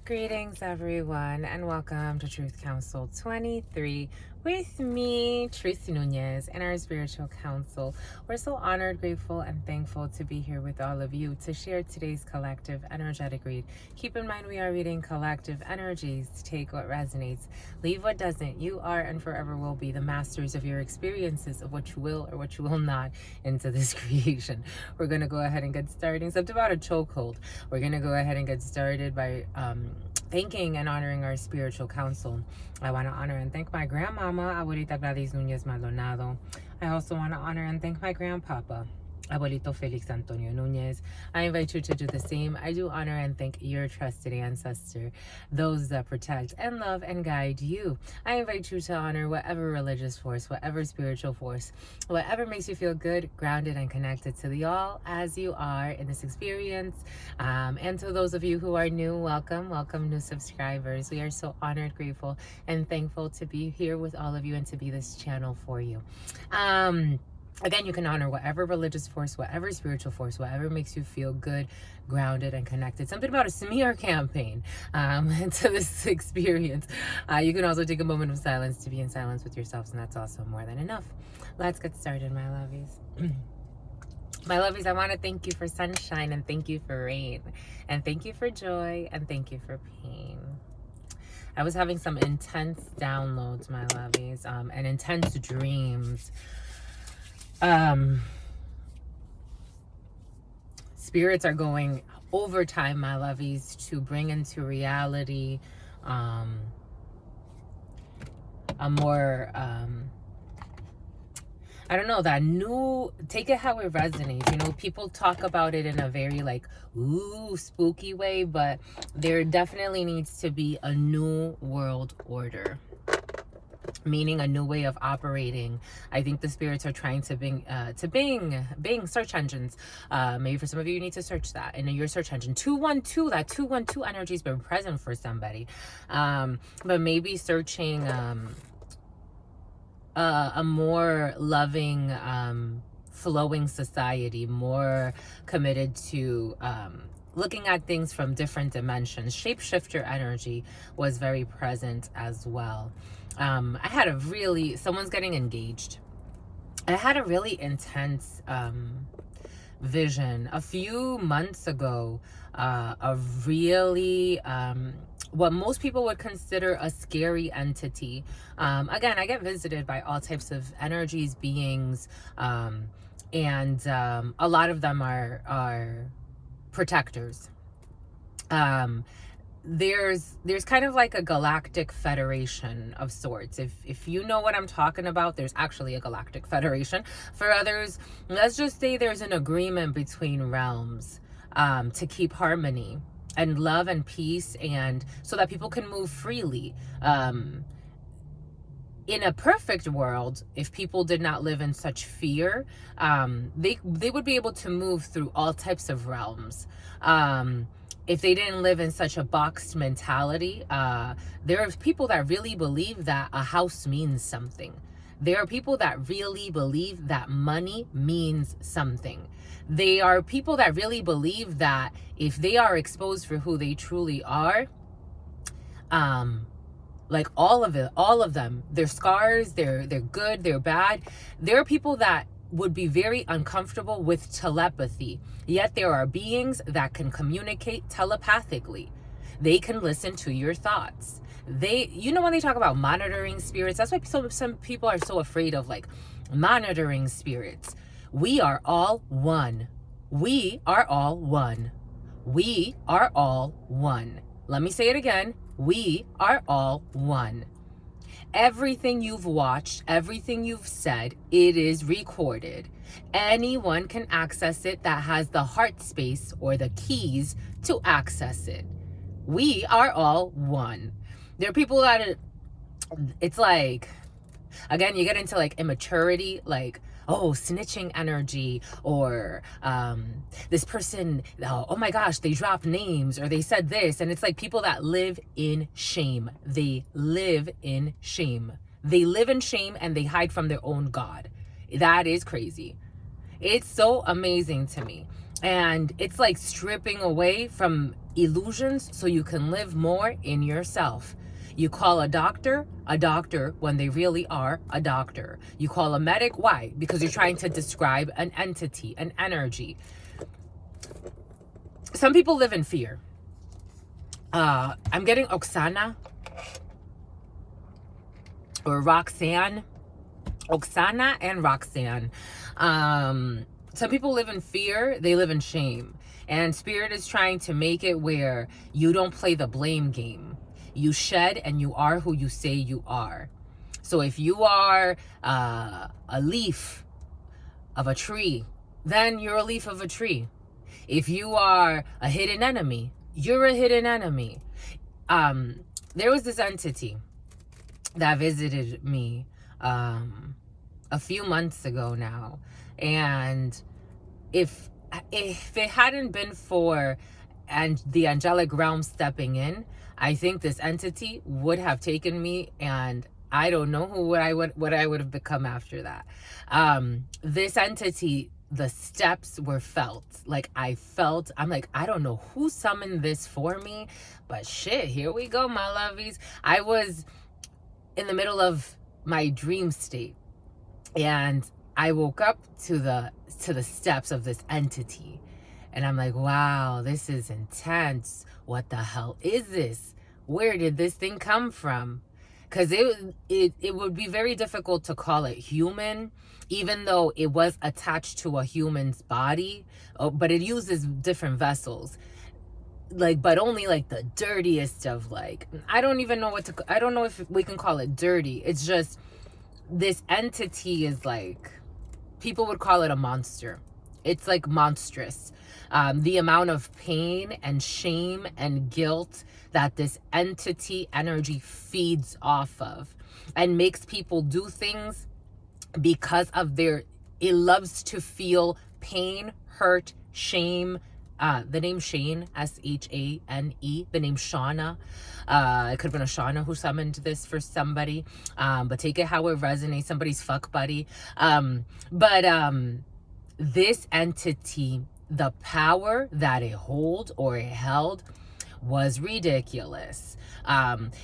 Greetings, everyone, and welcome to Truth Council 23 with me, Tracy Nunez, and our spiritual council. We're so honored, grateful, and thankful to be here with all of you to share today's collective energetic read. Keep in mind, we are reading collective energies. Take what resonates, leave what doesn't. You are and forever will be the masters of your experiences, of what you will or what you will not into this creation. We're going to go ahead and get started. Except about a chokehold. We're going to go ahead and get started by thanking and honoring our spiritual council. I want to honor and thank my grandmama, Abuelita Gladys Nunez Maldonado. I also want to honor and thank my grandpapa, Abuelito Felix Antonio Nunez. I invite you to do the same. I do honor and thank your trusted ancestor, those that protect and love and guide you. I invite you to honor whatever religious force, whatever spiritual force, whatever makes you feel good, grounded, and connected to the all as you are in this experience. And to those of you who are new, welcome new subscribers. We are so honored, grateful, and thankful to be here with all of you and to be this channel for you. Again, you can honor whatever religious force, whatever spiritual force, whatever makes you feel good, grounded, and connected. Something about a smear campaign to this experience. You can also take a moment of silence to be in silence with yourselves, and that's also more than enough. Let's get started, my lovies. My lovies, I want to thank you for sunshine, and thank you for rain, and thank you for joy, and thank you for pain. I was having some intense downloads, my lovies, and intense dreams. Spirits are going overtime, my lovies, to bring into reality a more I don't know, that new, take it how it resonates. You know, people talk about it in a very like, ooh, spooky way, but there definitely needs to be a new world order. Meaning a new way of operating. I think the spirits are trying to Bing search engines. Maybe for some of you, you need to search that in your search engine. 212, that 212 energy has been present for somebody. But maybe searching a more loving, flowing society, more committed to looking at things from different dimensions. Shapeshifter energy was very present as well. I had someone's getting engaged. I had a really intense vision a few months ago, a really, what most people would consider a scary entity. Again, I get visited by all types of energies, beings, and a lot of them are protectors. There's kind of like a galactic federation of sorts. If you know what I'm talking about, there's actually a galactic federation. For others, let's just say there's an agreement between realms to keep harmony and love and peace, and so that people can move freely. In a perfect world, if people did not live in such fear, they would be able to move through all types of realms. If they didn't live in such a boxed mentality, there are people that really believe that a house means something. There are people that really believe that money means something. They are people that really believe that if they are exposed for who they truly are, like all of them, their scars, they're good, they're bad. There are people that would be very uncomfortable with telepathy, yet there are beings that can communicate telepathically. They can listen to your thoughts. You know, when they talk about monitoring spirits, that's why some people are so afraid of like monitoring spirits. We are all one. We are all one. We are all one. Let me say it again. We are all one. Everything you've watched, everything you've said, it is recorded. Anyone can access it that has the heart space or the keys to access it. We are all one. There are people that it's like, again, you get into like immaturity, like, oh, snitching energy, or this person, oh my gosh, they dropped names, or they said this, and it's like people that live in shame. They live in shame. They live in shame and they hide from their own God. That is crazy. It's so amazing to me. And it's like stripping away from illusions so you can live more in yourself. You call a doctor when they really are a doctor. You call a medic, why? Because you're trying to describe an entity, an energy. Some people live in fear. I'm getting Oksana or Roxanne. Oksana and Roxanne. Some people live in fear, they live in shame. And Spirit is trying to make it where you don't play the blame game. You shed and you are who you say you are. So if you are a leaf of a tree, then you're a leaf of a tree. If you are a hidden enemy, you're a hidden enemy. There was this entity that visited me a few months ago now, and if it hadn't been for the angelic realm stepping in, I think this entity would have taken me, and I don't know what I would have become after that. This entity, the steps were felt. Like I'm like, I don't know who summoned this for me, but shit, here we go, my lovies. I was in the middle of my dream state, and I woke up to the steps of this entity, and I'm like, wow, this is intense. What the hell is this? Where did this thing come from? Because it would be very difficult to call it human, even though it was attached to a human's body, but it uses different vessels. Like, but only like the dirtiest of, like, I don't even know I don't know if we can call it dirty. It's just, this entity is like, people would call it a monster. It's like monstrous. The amount of pain and shame and guilt that this entity energy feeds off of and makes people do things because of it loves to feel pain, hurt, shame. The name Shane, S-H-A-N-E, the name Shauna. It could have been a Shauna who summoned this for somebody. But take it how it resonates, somebody's fuck buddy. This entity, the power that it held was ridiculous.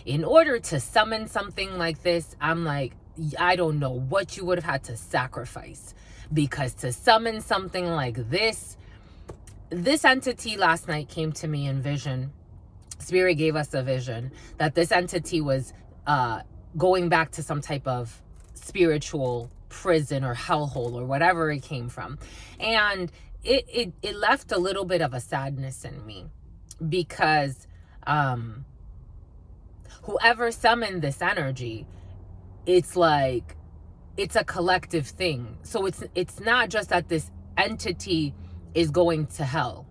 In order to summon something like this, I'm like, I don't know what you would have had to sacrifice. Because to summon something like this entity last night came to me in vision. Spirit gave us a vision that this entity was going back to some type of spiritual prison or hellhole or whatever it came from. And it left a little bit of a sadness in me, because whoever summoned this energy, it's like, it's a collective thing. So it's not just that this entity is going to hell,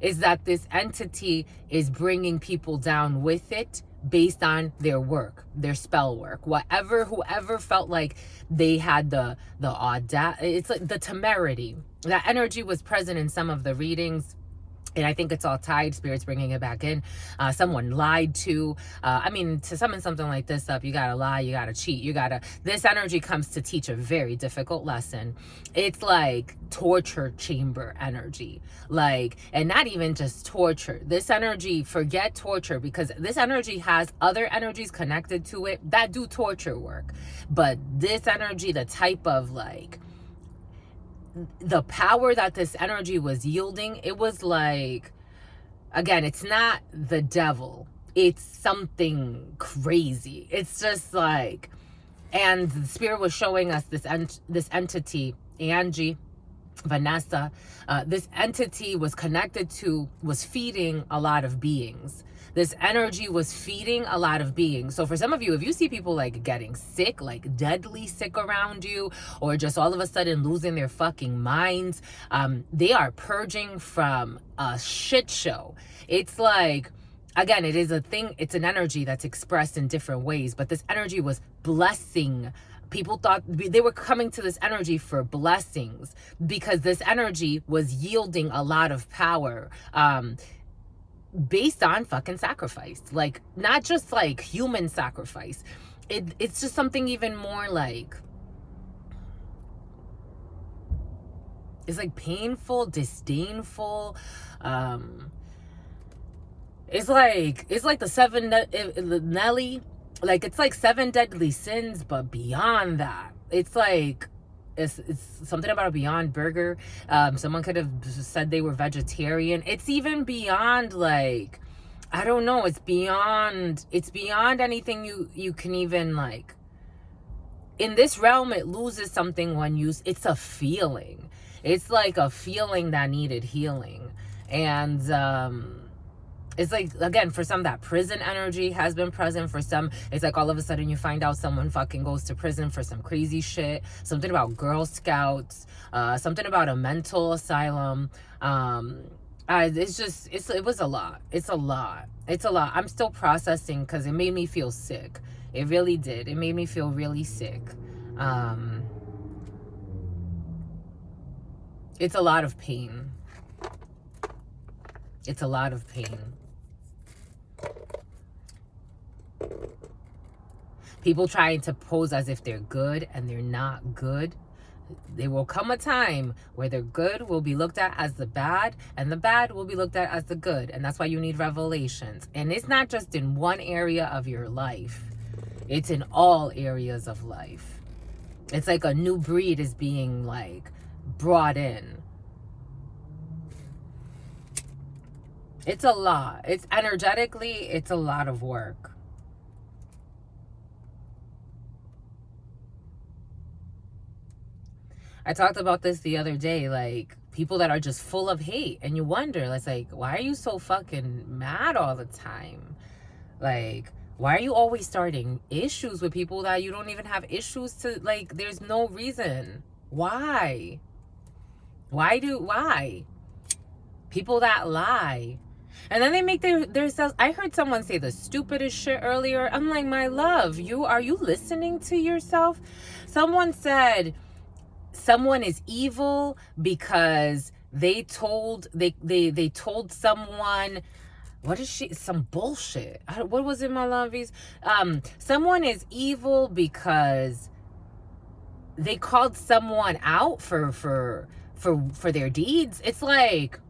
is that this entity is bringing people down with it based on their work, their spell work, whoever felt like they had the audacity. It's like the temerity. That energy was present in some of the readings, and I think it's all tied. Spirit's bringing it back in. Someone lied to. I mean, to summon something like this up, you gotta lie, you gotta cheat, this energy comes to teach a very difficult lesson. It's like torture chamber energy. Like, and not even just torture. This energy, forget torture, because this energy has other energies connected to it that do torture work. But this energy, the type of, like, the power that this energy was yielding, it was like, again, it's not the devil, it's something crazy. It's just like, and the Spirit was showing us this entity, Angie, Vanessa, this entity was feeding a lot of beings. This energy was feeding a lot of beings. So for some of you, if you see people like getting sick, like deadly sick around you, or just all of a sudden losing their fucking minds, they are purging from a shit show. It's like, again, it is a thing, it's an energy that's expressed in different ways, but this energy was blessing. People thought they were coming to this energy for blessings, because this energy was yielding a lot of power, based on fucking sacrifice. Like, not just like human sacrifice. It's just something even more like, it's like painful, disdainful, It's like the Nelly, like it's like 7 deadly sins, but beyond that, it's like it's something about a Beyond Burger. Someone could have said they were vegetarian. It's even beyond, like, I don't know. It's beyond anything you can even, like, in this realm. It loses something when it's a feeling. It's like a feeling that needed healing. And it's like, again, for some, that prison energy has been present. For some, it's like all of a sudden you find out someone fucking goes to prison for some crazy shit. Something about Girl Scouts, something about a mental asylum. It was a lot. It's a lot. I'm still processing because it made me feel sick. It really did. It made me feel really sick. It's a lot of pain. It's a lot of pain. People trying to pose as if they're good and they're not good. There will come a time where the good will be looked at as the bad, and the bad will be looked at as the good. And that's why you need revelations. And it's not just in one area of your life. It's in all areas of life. It's like a new breed is being, like, brought in. It's a lot. It's energetically, it's a lot of work. I talked about this the other day, like, people that are just full of hate, and you wonder, it's like, why are you so fucking mad all the time? Like, why are you always starting issues with people that you don't even have issues to? Like, there's no reason. Why? Why? People that lie. And then they make their selves. I heard someone say the stupidest shit earlier. I'm like, my love, are you listening to yourself? Someone said someone is evil because they told someone, some bullshit. What was it, my lovies? Someone is evil because they called someone out for their deeds. It's like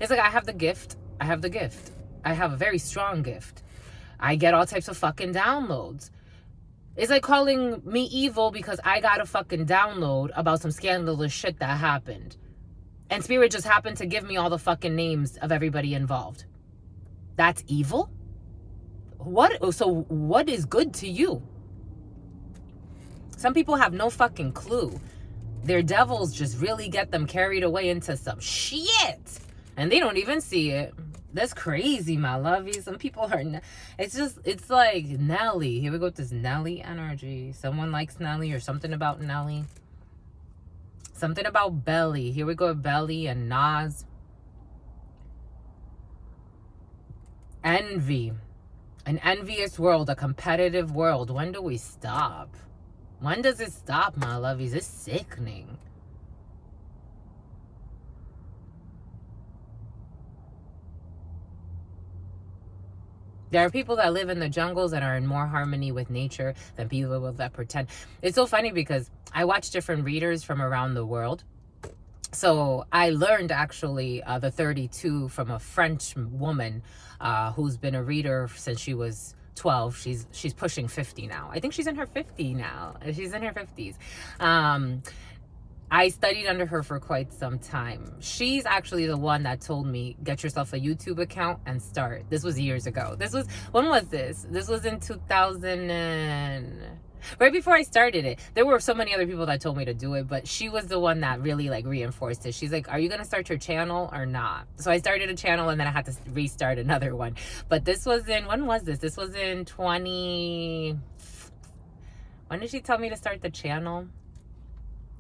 I have the gift. I have a very strong gift. I get all types of fucking downloads. It's like calling me evil because I got a fucking download about some scandalous shit that happened. And Spirit just happened to give me all the fucking names of everybody involved. That's evil? So what is good to you? Some people have no fucking clue. Their devils just really get them carried away into some shit. And they don't even see it. That's crazy, my lovey. Some people are... It's like Nelly. Here we go with this Nelly energy. Someone likes Nelly, or something about Nelly. Something about Belly. Here we go with Belly and Nas. Envy. An envious world. A competitive world. When do we stop? When does it stop, my lovies? It's sickening. There are people that live in the jungles and are in more harmony with nature than people that pretend. It's so funny because I watch different readers from around the world. So I learned actually the 32 from a French woman who's been a reader since she was 12. She's pushing 50 now. I think she's in her 50 now. She's in her 50s. I studied under her for quite some time. She's actually the one that told me, get yourself a YouTube account and start. This was years ago. When was this? This was in 2000 right before I started it. There were so many other people that told me to do it, but she was the one that really, like, reinforced it. She's like, are you going to start your channel or not? So I started a channel and then I had to restart another one. But this was when was this? This was in when did she tell me to start the channel?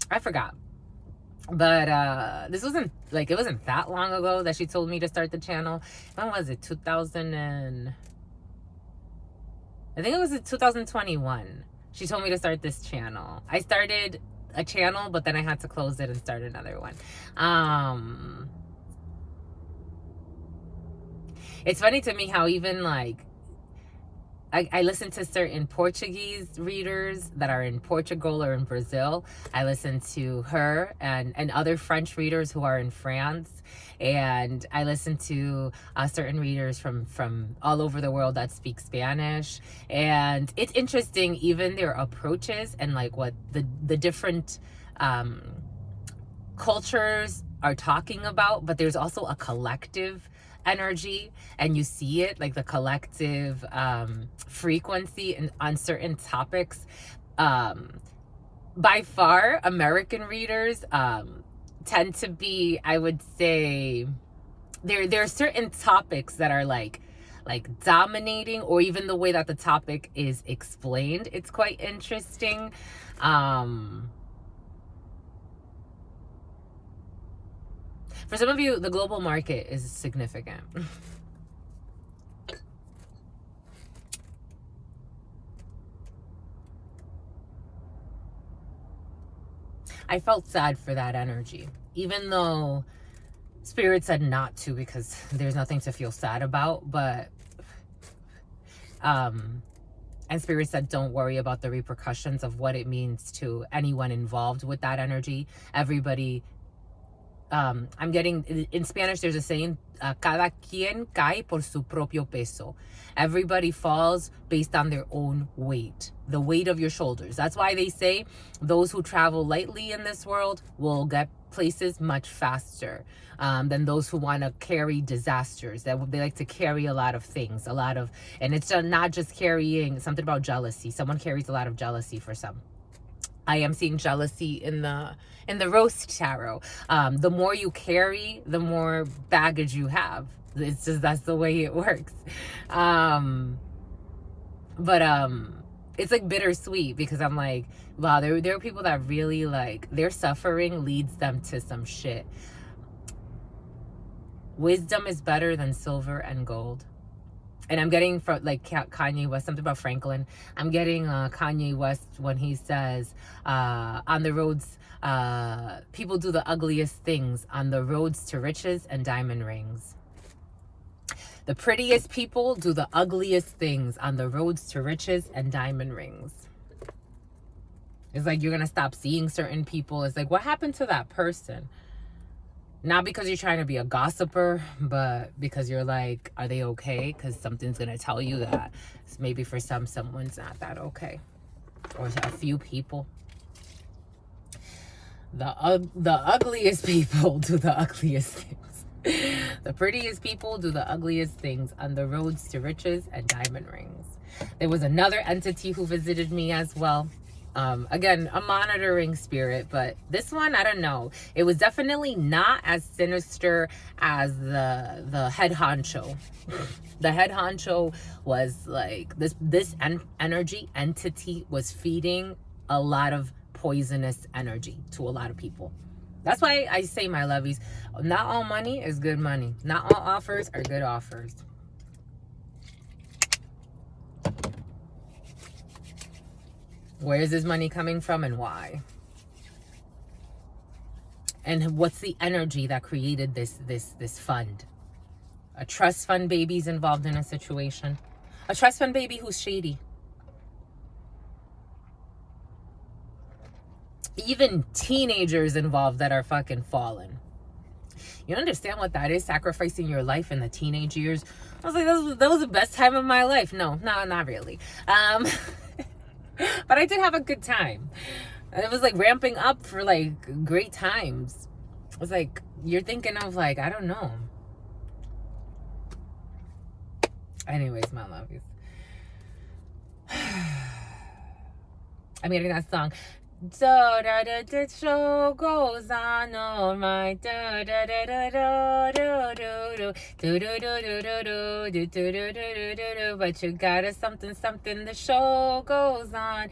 I forgot. But this wasn't, like, it wasn't that long ago that she told me to start the channel. When was it? I think it was in 2021. She told me to start this channel. I started a channel, but then I had to close it and start another one. It's funny to me how even, like, I listen to certain Portuguese readers that are in Portugal or in Brazil. I listen to her and other French readers who are in France. And I listen to certain readers from all over the world that speak Spanish. And it's interesting, even their approaches and like what the different cultures are talking about. But there's also a collective energy, and you see it, like the collective frequency and on certain topics. By far, American readers tend to be, I would say, there are certain topics that are like dominating, or even the way that the topic is explained. It's quite interesting. For some of you, the global market is significant. I felt sad for that energy, even though Spirit said not to, because there's nothing to feel sad about. But and Spirit said don't worry about the repercussions of what it means to anyone involved with that energy. Everybody, I'm getting, in Spanish there's a saying, cada quien cae por su propio peso. Everybody falls based on their own weight, the weight of your shoulders. That's why they say those who travel lightly in this world will get places much faster than those who want to carry disasters. That they like to carry a lot of things, and it's not just carrying something about jealousy. Someone carries a lot of jealousy for some. I am seeing jealousy in the Roast Tarot. The more you carry, the more baggage you have. It's just, that's the way it works. It's like bittersweet, because I'm like, wow, there are people that really, like, their suffering leads them to some shit. Wisdom is better than silver and gold. And I'm getting from like Kanye West, something about Franklin. I'm getting Kanye West when he says, on the roads, people do the ugliest things on the roads to riches and diamond rings. The prettiest people do the ugliest things on the roads to riches and diamond rings. It's like you're going to stop seeing certain people. It's like, what happened to that person? Not because you're trying to be a gossiper, but because you're like, are they okay? Because something's going to tell you that maybe for someone's not that okay. Or a few people. The ugliest people do the ugliest things. The prettiest people do the ugliest things on the roads to riches and diamond rings. There was another entity who visited me as well. Again, a monitoring spirit, but this one, I don't know. It was definitely not as sinister as the head honcho. The head honcho was like, this energy entity was feeding a lot of poisonous energy to a lot of people. That's why I say, my lovies, not all money is good money. Not all offers are good offers. Where is this money coming from and why? And what's the energy that created this fund? A trust fund baby's involved in a situation. A trust fund baby who's shady. Even teenagers involved that are fucking fallen. You understand what that is? Sacrificing your life in the teenage years. I was like, that was the best time of my life. No, not really. But I did have a good time. It was like ramping up for like great times. It was like, you're thinking of like, I don't know. Anyways, my lovies. I'm getting that song. Da da da da, show goes on all right. Da da da da da do do do do do do do do do do do do. But you got a something. The show goes on.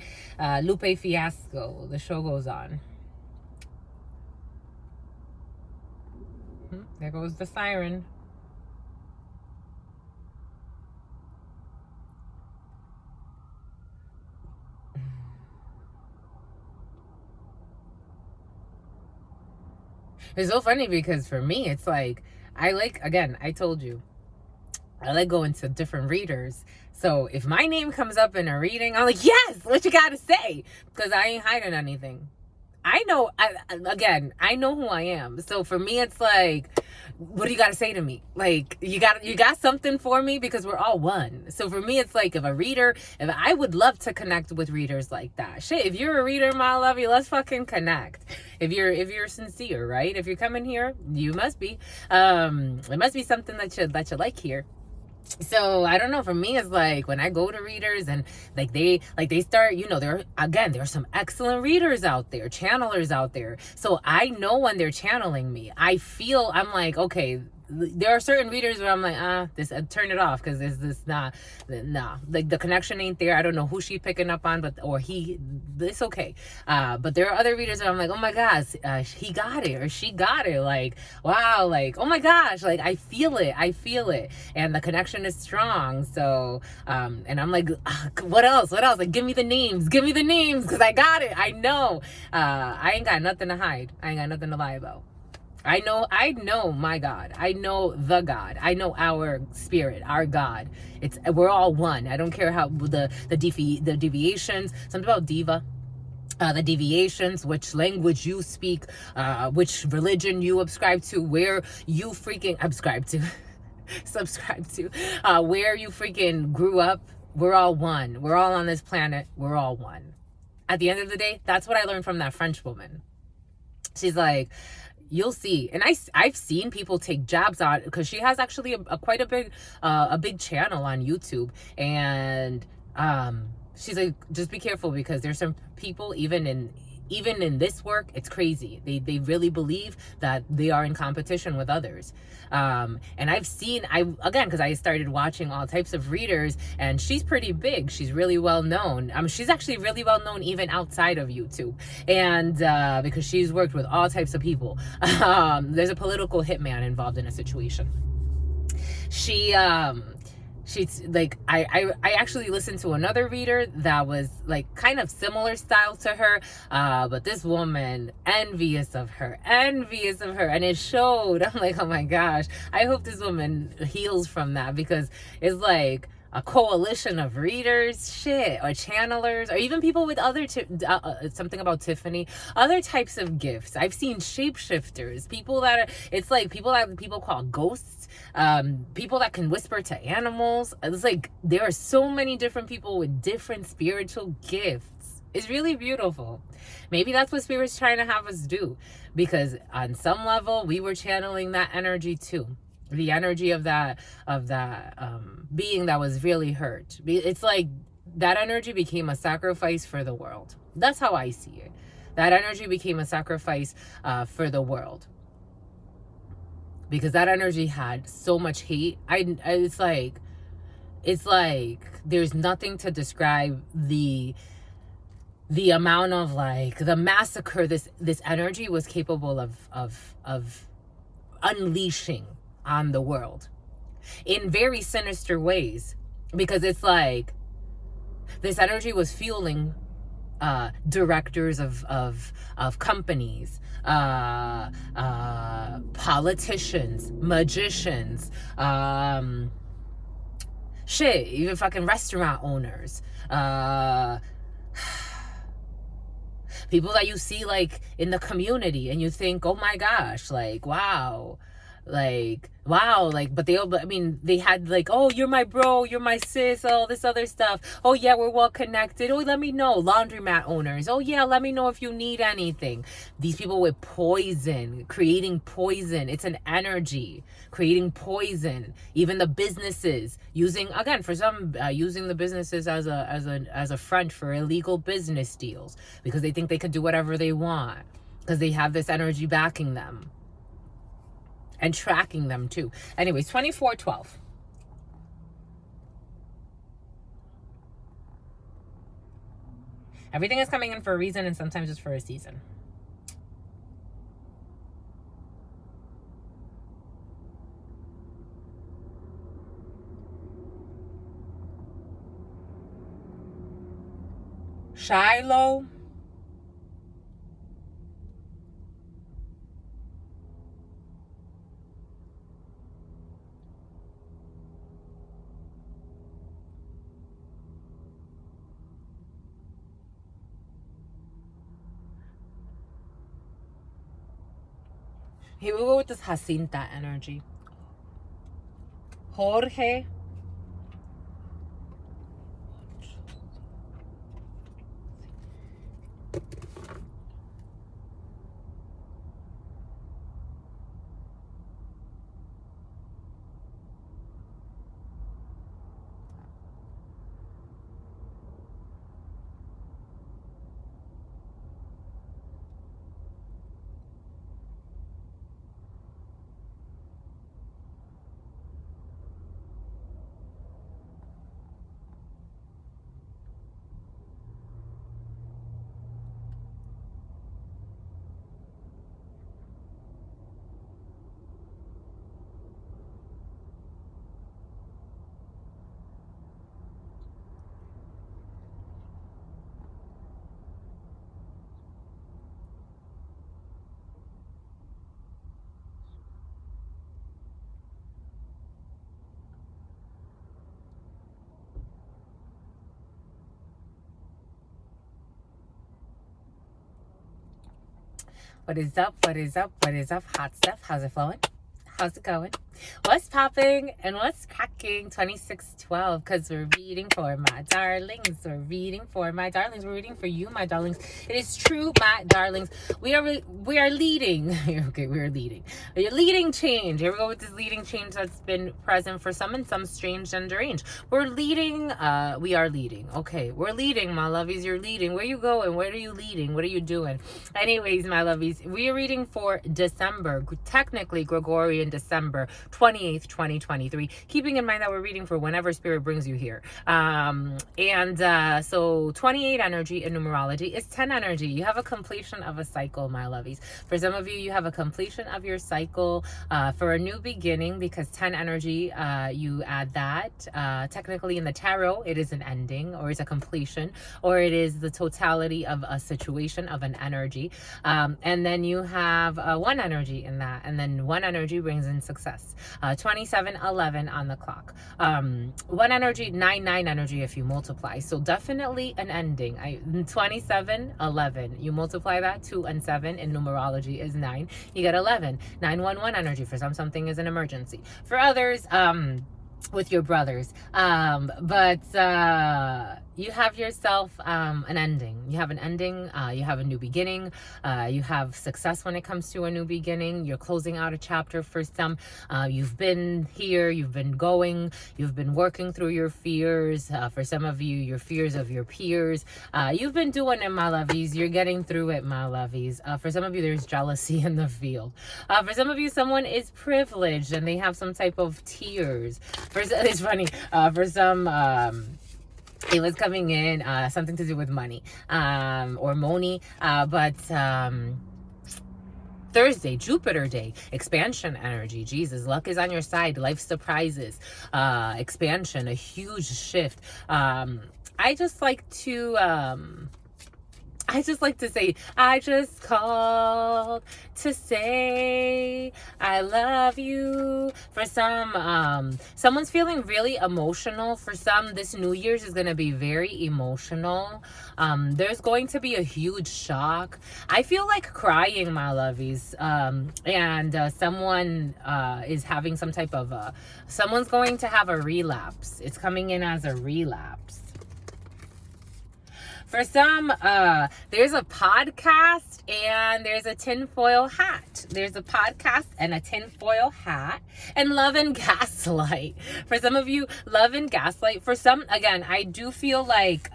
Lupe Fiasco. The show goes on. There goes the siren. It's so funny because for me, it's like, again, I told you, I like going to different readers. So if my name comes up in a reading, I'm like, yes, what you got to say? Because I ain't hiding anything. I know, I know who I am. So for me, it's like, what do you got to say to me? Like, you got something for me, because we're all one. So for me, it's like, if I would love to connect with readers like that. Shit, if you're a reader, my lovey, let's fucking connect. If you're sincere, right? If you're coming here, you must be. It must be something that you like here. So I don't know, for me, it's like, when I go to readers and they start, there are some excellent readers out there, channelers out there. So I know when they're channeling me, I'm like, okay, there are certain readers where I'm like, turn it off, because this not, nah, like the connection ain't there. I don't know who she picking up on, or he, it's okay. But there are other readers where I'm like, oh my gosh, he got it, or she got it. Like, wow, like, oh my gosh, like, I feel it. And the connection is strong. So, and I'm like, what else? Like, give me the names, because I got it. I know. I ain't got nothing to hide. I ain't got nothing to lie about. I know my God. I know the God. I know our spirit, our God. We're all one. I don't care how the deviations, something about diva, the deviations, which language you speak, which religion you subscribe to, where you freaking subscribe to, where you freaking grew up. We're all one. We're all on this planet. We're all one. At the end of the day, that's what I learned from that French woman. She's like, you'll see. And I've seen people take jabs on, because she has actually quite a big channel on YouTube. And she's like, just be careful, because there's some people, even in this work, it's crazy. They really believe that they are in competition with others. And I've seen, because I started watching all types of readers, and she's pretty big. She's really well known. She's actually really well known even outside of YouTube. And because she's worked with all types of people. There's a political hitman involved in a situation. She's like, I actually listened to another reader that was like kind of similar style to her, but this woman, envious of her, and it showed. I'm like, oh my gosh, I hope this woman heals from that, because it's like a coalition of readers, or channelers, or even people with other something about Tiffany, other types of gifts. I've seen shapeshifters, people that people call ghosts, people that can whisper to animals. It's like, there are so many different people with different spiritual gifts. It's really beautiful. Maybe that's what Spirit's trying to have us do, because on some level we were channeling that energy too. The energy of that being that was really hurt. It's like that energy became a sacrifice for the world. That's how I see it. That energy became a sacrifice for the world, because that energy had so much hate. It's like there's nothing to describe the amount of, like, the massacre this energy was capable of unleashing on the world in very sinister ways, because it's like this energy was fueling directors of companies, politicians, magicians, even fucking restaurant owners, people that you see like in the community, and you think, oh my gosh, like, wow, like, but they had like, oh, you're my bro, you're my sis, all this other stuff. Oh yeah, we're well connected. Oh, let me know. Laundromat owners, oh yeah, let me know if you need anything. These people with poison, creating poison. It's an energy creating poison. Even the businesses using the businesses as a front for illegal business deals, because they think they could do whatever they want, because they have this energy backing them and tracking them too. Anyways, 2412. Everything is coming in for a reason, and sometimes it's for a season. Shiloh. Here we go with this Jacinta energy. Jorge. What is up? What is up? What is up? Hot stuff. How's it flowing? How's it going? What's popping and what's cracking? 2612, because we're reading for my darlings. We're reading for my darlings. We're reading for you, my darlings. It is true, my darlings. We are leading. Okay, we are leading. You're leading change. Here we go with this leading change that's been present for some and some strange and deranged. We're leading. We are leading. Okay, we're leading, my lovies. You're leading. Where you going? Where are you leading? What are you doing? Anyways, my lovies, we are reading for December. Technically, Gregorian December 28th, 2023. Keeping in mind that we're reading for whenever spirit brings you here. So 28 energy in numerology is 10 energy. You have a completion of a cycle, my lovies. For some of you, you have a completion of your cycle for a new beginning, because 10 energy, you add that. Technically in the tarot, it is an ending, or it's a completion, or it is the totality of a situation, of an energy. And then you have one energy in that, and then one energy brings in success. 2711 on the clock. One energy, 99 energy if you multiply. So definitely an ending. 2711. You multiply that, 2 and 7 in numerology is 9. You get 11. 911 energy. For something is an emergency. For others, with your brothers, you have yourself an ending. You have an ending. You have a new beginning. You have success when it comes to a new beginning. You're closing out a chapter for some. You've been here. You've been going. You've been working through your fears. For some of you, your fears of your peers. You've been doing it, my lovies. You're getting through it, my lovies. For some of you, there's jealousy in the field. For some of you, someone is privileged and they have some type of tears. It's funny. For some, it was coming in something to do with money or money, but Thursday, Jupiter day, expansion energy. Jesus, luck is on your side. Life surprises, expansion, a huge shift. I just like to say, I just called to say I love you. For some, someone's feeling really emotional. For some, this New Year's is going to be very emotional. There's going to be a huge shock. I feel like crying, my lovies. And someone is having some type of, someone's going to have a relapse. It's coming in as a relapse. For some, there's a podcast and there's a tinfoil hat. There's a podcast and a tinfoil hat, and love and gaslight. For some of you, love and gaslight. For some, again, I do feel like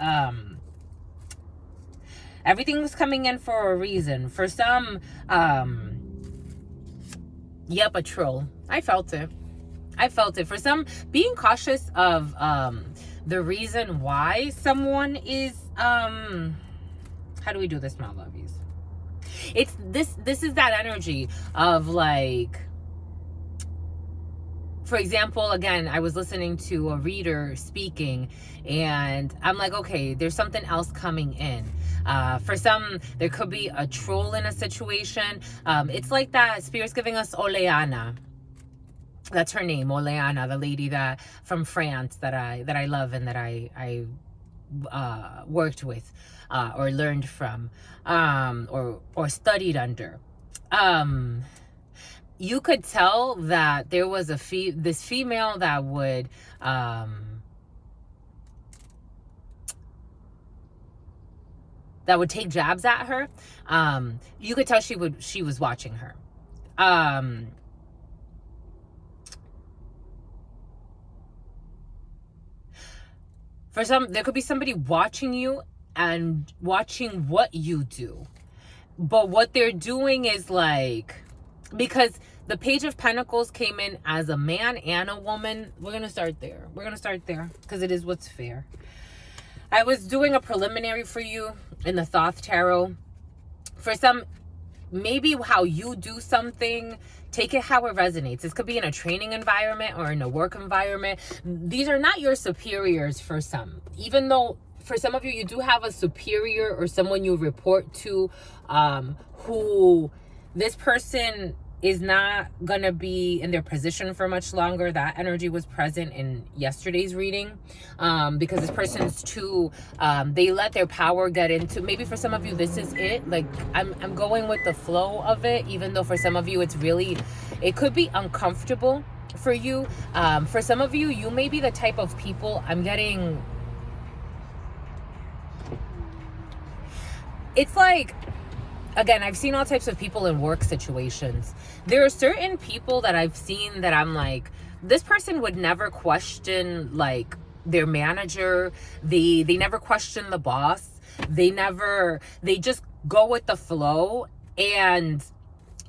everything was coming in for a reason. For some, yep, a troll. I felt it. For some, being cautious of the reason why someone is how do we do this, my lovies? It's this is that energy of, like, for example, again, I was listening to a reader speaking and I'm like, okay, there's something else coming in. For some, there could be a troll in a situation. It's like that Spirit's giving us Oleana. That's her name, Oleana, the lady that from France that I love and that I worked with, or learned from, or studied under. you could tell that there was this female that would take jabs at her. You could tell she was watching her. For some, there could be somebody watching you and watching what you do. But what they're doing is like, because the Page of Pentacles came in as a man and a woman. We're going to start there. We're going to start there because it is what's fair. I was doing a preliminary for you in the Thoth Tarot. For some, maybe how you do something, take it how it resonates. This could be in a training environment or in a work environment. These are not your superiors for some. Even though for some of you, you do have a superior or someone you report to who this person is not going to be in their position for much longer. That energy was present in yesterday's reading because this person's too, they let their power get into, maybe for some of you, this is it. Like, I'm going with the flow of it, even though for some of you, it could be uncomfortable for you. For some of you, you may be the type of people, I'm getting, it's like, again, I've seen all types of people in work situations. There are certain people that I've seen that I'm like, this person would never question like their manager. They never question the boss. They just go with the flow, and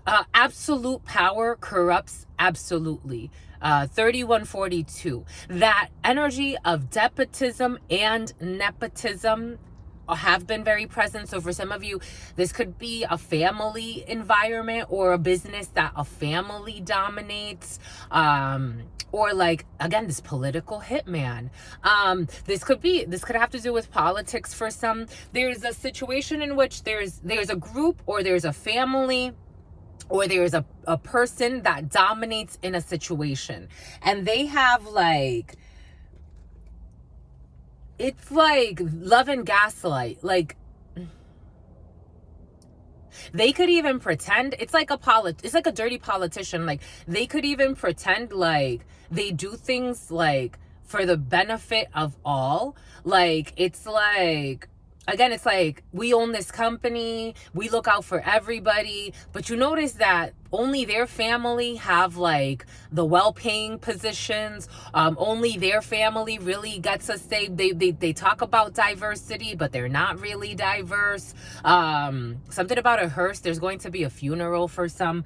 absolute power corrupts absolutely. 3142. That energy of despotism and nepotism have been very present. So for some of you, this could be a family environment or a business that a family dominates, or like, again, this political hitman. This could have to do with politics for some. There's a situation in which there's a group or there's a family or there's a person that dominates in a situation, and they have like, it's like love and gaslight. Like, they could even pretend it's like a dirty politician. Like, they could even pretend like they do things like for the benefit of all. Like, it's like, again, it's like, we own this company, we look out for everybody, but you notice that only their family have like the well-paying positions. Only their family really gets a say. They talk about diversity, but they're not really diverse. Something about a hearse. There's going to be a funeral for some.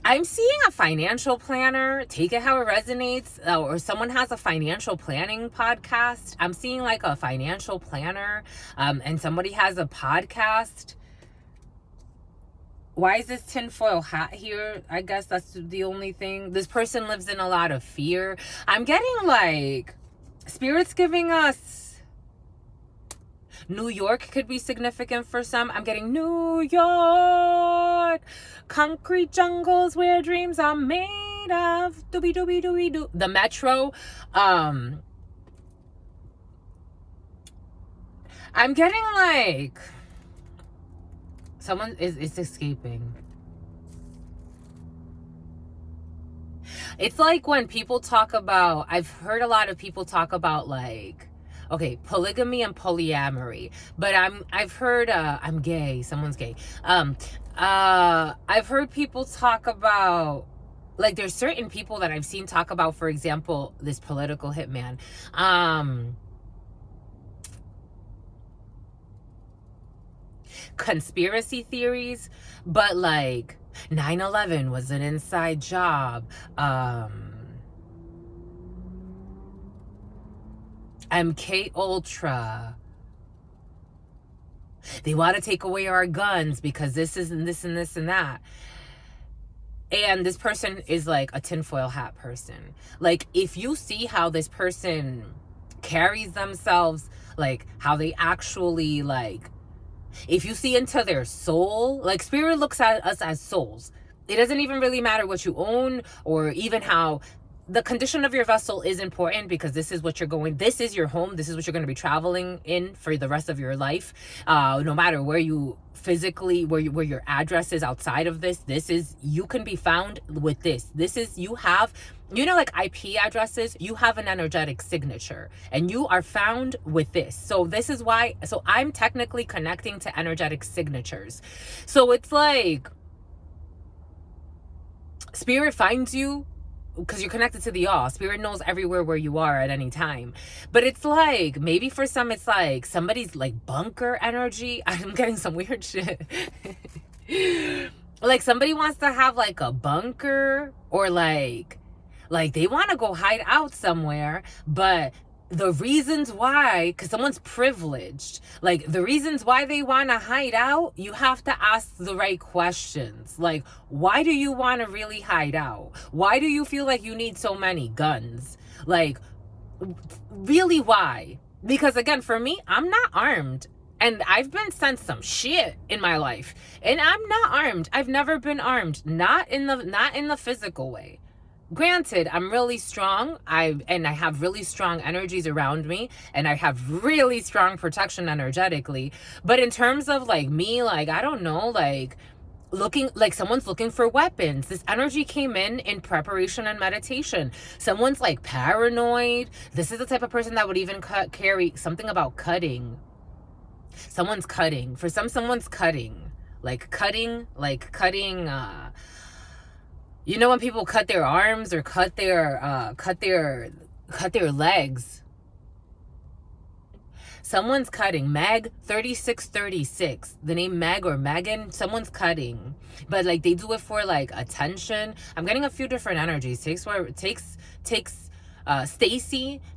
I'm seeing a financial planner, take it how it resonates, or someone has a financial planning podcast. I'm seeing like a financial planner, and somebody has a podcast. Why is this tinfoil hat here? I guess that's the only thing. This person lives in a lot of fear. I'm getting like, Spirit's giving us, New York could be significant for some. I'm getting New York, concrete jungles where dreams are made of. Doobie doobie doobie doo. The metro. I'm getting like, someone is escaping. It's like when people talk about, I've heard a lot of people talk about like, okay, polygamy and polyamory, but I've heard I'm gay, someone's gay. I've heard people talk about, like, there's certain people that I've seen talk about, for example, this political hitman. Conspiracy theories, but like 9/11 was an inside job. MK Ultra. They want to take away our guns because this isn't this and this and that. And this person is like a tinfoil hat person. Like, if you see how this person carries themselves, like how they actually, like, if you see into their soul, like, Spirit looks at us as souls. It doesn't even really matter what you own or even how the condition of your vessel is important, because this is your home. This is what you're going to be traveling in for the rest of your life. No matter where you physically, where your address is outside of this, you can be found with this. You have, like IP addresses, you have an energetic signature, and you are found with this. So this is why, so I'm technically connecting to energetic signatures. So it's like, Spirit finds you because you're connected to the all. Spirit knows everywhere where you are at any time. But it's like, maybe for some, it's like somebody's like bunker energy. I'm getting some weird shit. Like somebody wants to have like a bunker, or like they want to go hide out somewhere, but the reasons why, because someone's privileged, like the reasons why they want to hide out, you have to ask the right questions. Like, why do you want to really hide out? Why do you feel like you need so many guns? Like, really, why? Because again, for me, I'm not armed. And I've been sent some shit in my life. And I'm not armed. I've never been armed. Not in the physical way. Granted, I'm really strong. I have really strong energies around me, and I have really strong protection energetically. But in terms of like me, like, I don't know, like looking like someone's looking for weapons. This energy came in preparation and meditation. Someone's like paranoid. This is the type of person that would even carry something about cutting. Someone's cutting. For someone's cutting. Like cutting. When people cut their arms or cut their legs. Someone's cutting. Meg 3636. The name Meg or Megan, someone's cutting. But like they do it for like attention. I'm getting a few different energies. Stacy,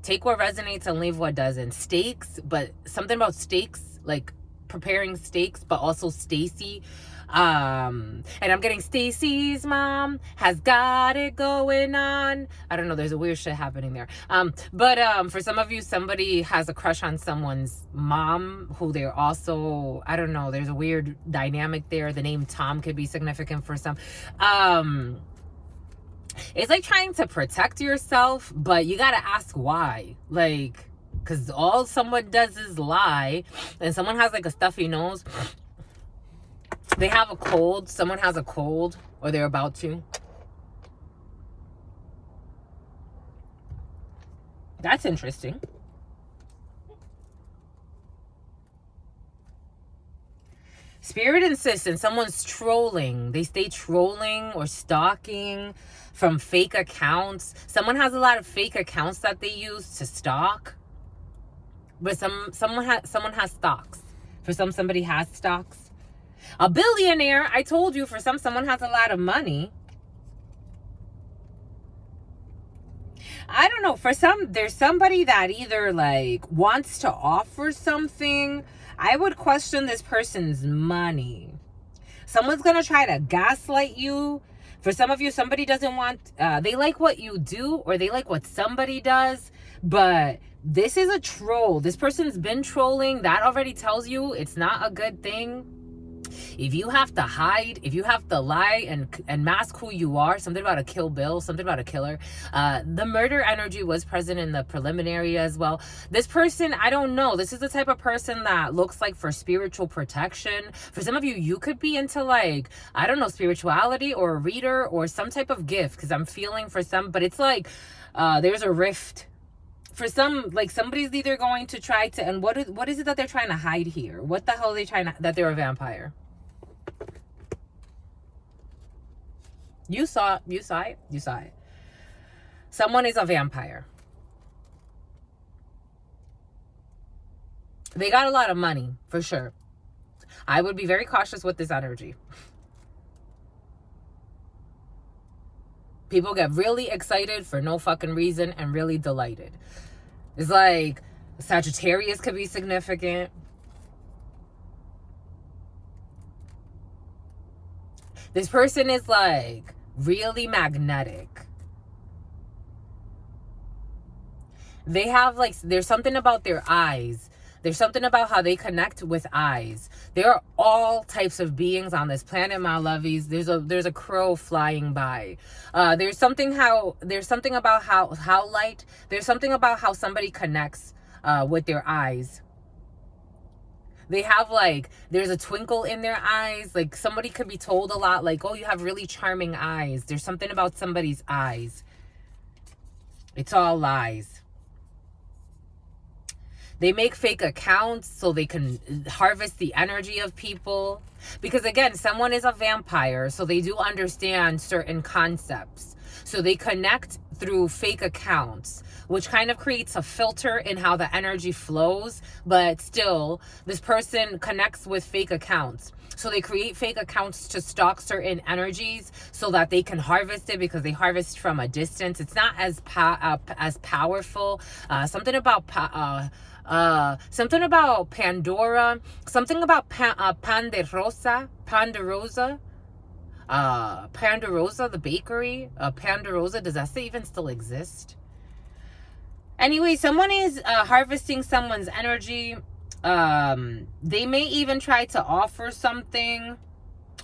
take what resonates and leave what doesn't. Steaks, but something about steaks, like preparing steaks, but also Stacy. And I'm getting Stacy's mom has got it going on. I don't know, there's a weird shit happening there. But for some of you, somebody has a crush on someone's mom who they're also, I don't know, there's a weird dynamic there. The name Tom could be significant for some. It's like trying to protect yourself, but you gotta ask why. Like, because all someone does is lie, and someone has like a stuffy nose. They have a cold. Someone has a cold, or they're about to. That's interesting. Spirit insists, and someone's trolling. They stay trolling or stalking from fake accounts. Someone has a lot of fake accounts that they use to stalk. But someone has stocks. For somebody has stocks. A billionaire, I told you, for someone has a lot of money. I don't know, for some, there's somebody that either like wants to offer something. I would question this person's money. Someone's gonna try to gaslight you. For some of you, somebody doesn't want, they like what you do, or they like what somebody does, but this is a troll. This person's been trolling. That already tells you it's not a good thing. If you have to hide, if you have to lie and mask who you are, something about a Kill Bill, something about a killer. The murder energy was present in the preliminary as well. This person, I don't know. This is the type of person that looks like for spiritual protection. For some of you, you could be into like, I don't know, spirituality or a reader or some type of gift, because I'm feeling for some, but it's like there's a rift. For some, like somebody's either going to try to, and what is it that they're trying to hide here? What the hell are they trying to, that they're a vampire? You saw it. Someone is a vampire. They got a lot of money, for sure. I would be very cautious with this energy. People get really excited for no fucking reason and really delighted. It's like Sagittarius could be significant. This person is like really magnetic. They have like, there's something about their eyes There's something about how they connect with eyes. There are all types of beings on this planet, my lovies. There's a crow flying by. There's something about how light. There's something about how somebody connects with their eyes. They have like, there's a twinkle in their eyes. Like somebody could be told a lot, like, oh, you have really charming eyes. There's something about somebody's eyes. It's all lies. They make fake accounts so they can harvest the energy of people. Because again, someone is a vampire, so they do understand certain concepts. So they connect through fake accounts, which kind of creates a filter in how the energy flows. But still, this person connects with fake accounts. So they create fake accounts to stalk certain energies so that they can harvest it, because they harvest from a distance. It's not as powerful. Something about Pandora, something about Ponderosa, the bakery, Ponderosa. Does that even still exist? Anyway, someone is harvesting someone's energy. They may even try to offer something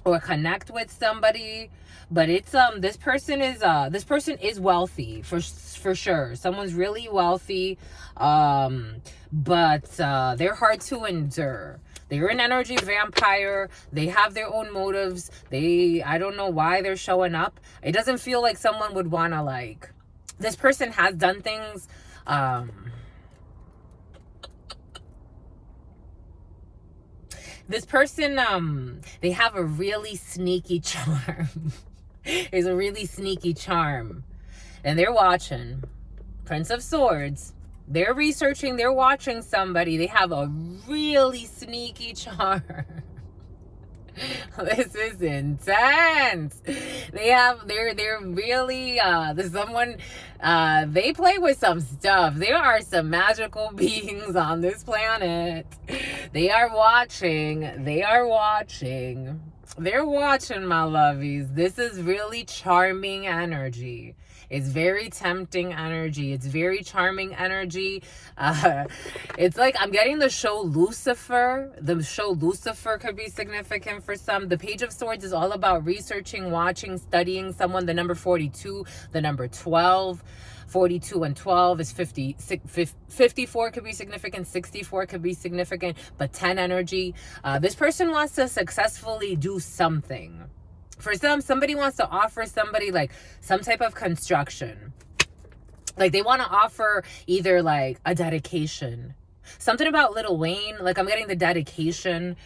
or connect with somebody, but it's this person is wealthy for sure. Someone's really wealthy, but they're hard to endure. They're an energy vampire. They have their own motives. I don't know why they're showing up. It doesn't feel like someone would want to, like, this person has done things this person, they have a really sneaky charm. It's a really sneaky charm. And they're watching. Prince of Swords. They're researching. They're watching somebody. They have a really sneaky charm. This is intense. They're really there's someone, they play with some stuff. There are some magical beings on this planet. They're watching, my lovies. This is really charming energy. It's very tempting energy. It's very charming energy. It's like I'm getting the show Lucifer. The show Lucifer could be significant for some. The Page of Swords is all about researching, watching, studying someone. The number 42, the number 12. 42 and 12 is 50. 54 could be significant. 64 could be significant. But 10 energy. This person wants to successfully do something. For somebody wants to offer somebody like some type of construction. Like they want to offer either like a dedication. Something about Lil Wayne. Like I'm getting the dedication.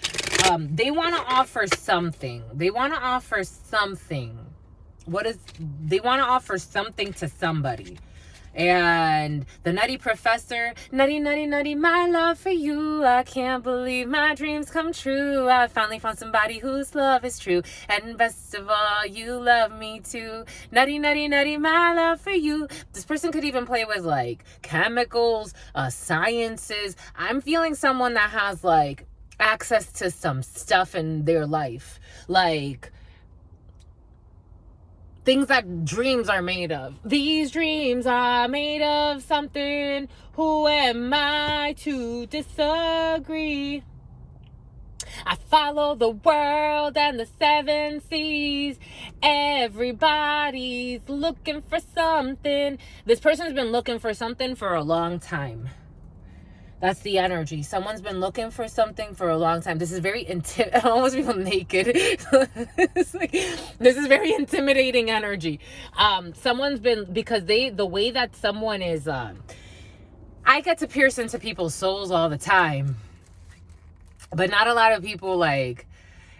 They want to offer something. They want to offer something. They want to offer something to somebody. And the Nutty Professor, nutty, nutty, nutty, my love for you. I can't believe my dreams come true. I finally found somebody whose love is true. And best of all, you love me too. Nutty, nutty, nutty, my love for you. This person could even play with like chemicals, sciences. I'm feeling someone that has like access to some stuff in their life. Like things that dreams are made of. These dreams are made of something. Who am I to disagree? I follow the world and the 7 seas. Everybody's looking for something. This person's been looking for something for a long time. That's the energy. Someone's been looking for something for a long time. This is very I almost feel naked. It's like, this is very intimidating energy. Someone's been, because the way that someone is, I get to pierce into people's souls all the time. But not a lot of people, like,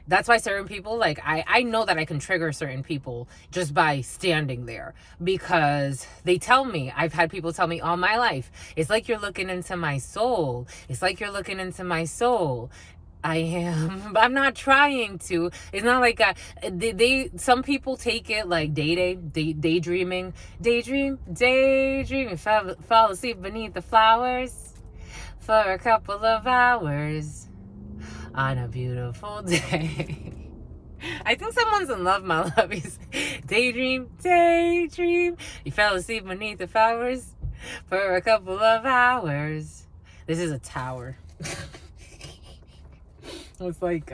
that's why certain people, like, I know that I can trigger certain people just by standing there, because they tell me, I've had people tell me all my life, it's like you're looking into my soul. It's like you're looking into my soul. I am. I'm not trying to. It's not like some people take it like daydreaming. Daydream. Fall asleep beneath the flowers for a couple of hours. On a beautiful day. I think someone's in love, my lovies. Daydream. You fell asleep beneath the flowers for a couple of hours. This is a tower. It's like,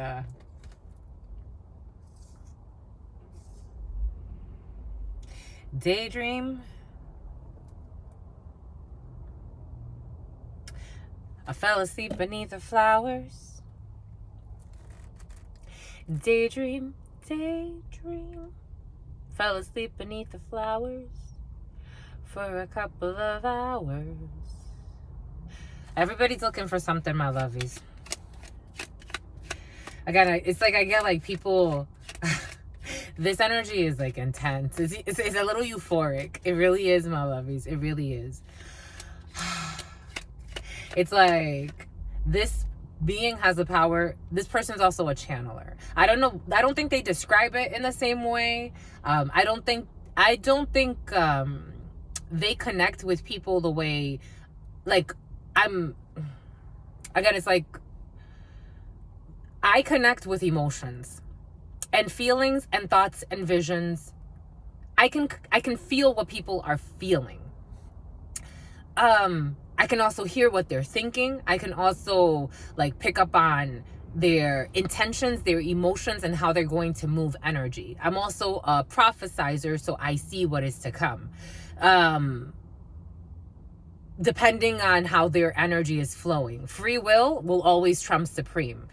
daydream. I fell asleep beneath the flowers. Daydream, daydream. Fell asleep beneath the flowers for a couple of hours. Everybody's looking for something, my lovies. Again, it's like I get like people. This energy is like intense. It's a little euphoric. It really is, my lovies. It really is. It's like this being has the power. This person's also a channeler. I don't know. I don't think they describe it in the same way. I don't think they connect with people the way, like, again, it's like I connect with emotions and feelings and thoughts and visions. I can feel what people are feeling. I can also hear what they're thinking. I can also like pick up on their intentions, their emotions, and how they're going to move energy. I'm also a prophesizer, so I see what is to come. Depending on how their energy is flowing. Free will always trump supreme.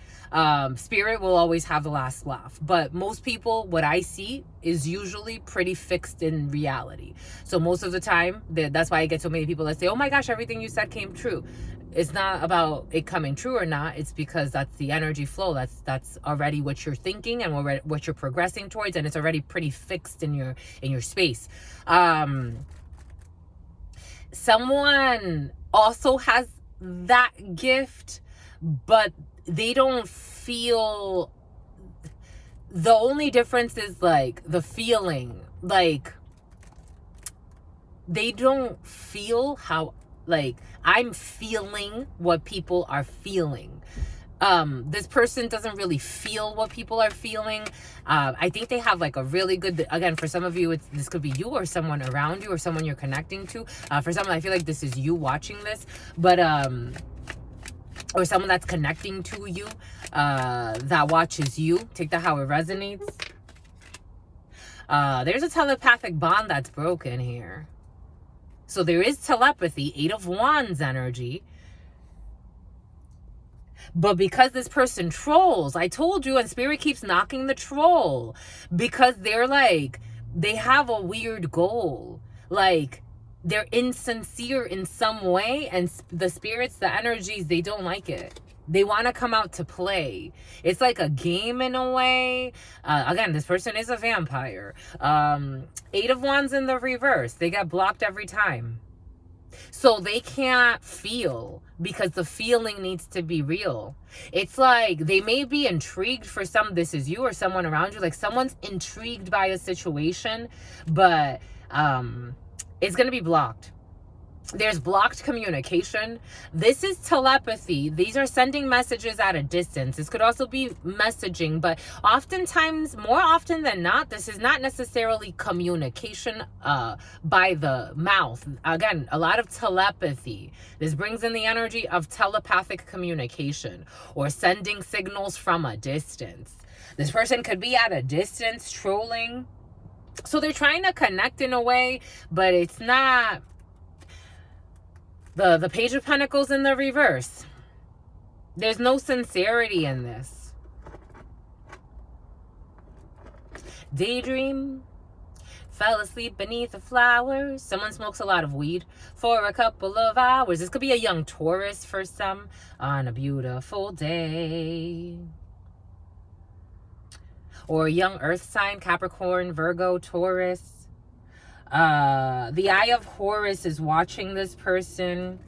Spirit will always have the last laugh. But most people, what I see is usually pretty fixed in reality. So most of the time, that's why I get so many people that say, oh my gosh, everything you said came true. It's not about it coming true or not. It's because that's the energy flow. That's already what you're thinking and what you're progressing towards. And it's already pretty fixed in your space. Someone also has that gift, but they don't feel. The only difference is like the feeling. Like they don't feel how, like, I'm feeling what people are feeling. This person doesn't really feel what people are feeling. I think they have like a really good, again, for some of you, this could be you or someone around you or someone you're connecting to. For someone, I feel like this is you watching this, but, or someone that's connecting to you, that watches you. Take that how it resonates. There's a telepathic bond that's broken here. So there is telepathy, 8 of Wands energy. But because this person trolls, I told you, and Spirit keeps knocking the troll. Because they're like, they have a weird goal. Like, they're insincere in some way. And the spirits, the energies, they don't like it. They want to come out to play. It's like a game in a way. Again, this person is a vampire. 8 of Wands in the reverse. They get blocked every time. So they can't feel because the feeling needs to be real. It's like they may be intrigued for this is you or someone around you. Like someone's intrigued by a situation, but it's going to be blocked. There's blocked communication. This is telepathy. These are sending messages at a distance. This could also be messaging, but oftentimes, more often than not, this is not necessarily communication by the mouth. Again, a lot of telepathy. This brings in the energy of telepathic communication or sending signals from a distance. This person could be at a distance trolling. So they're trying to connect in a way, but it's not. The Page of Pentacles in the reverse. There's no sincerity in this. Daydream. Fell asleep beneath the flowers. Someone smokes a lot of weed for a couple of hours. This could be a young Taurus for some on a beautiful day. Or a young earth sign, Capricorn, Virgo, Taurus. The Eye of Horus is watching this person.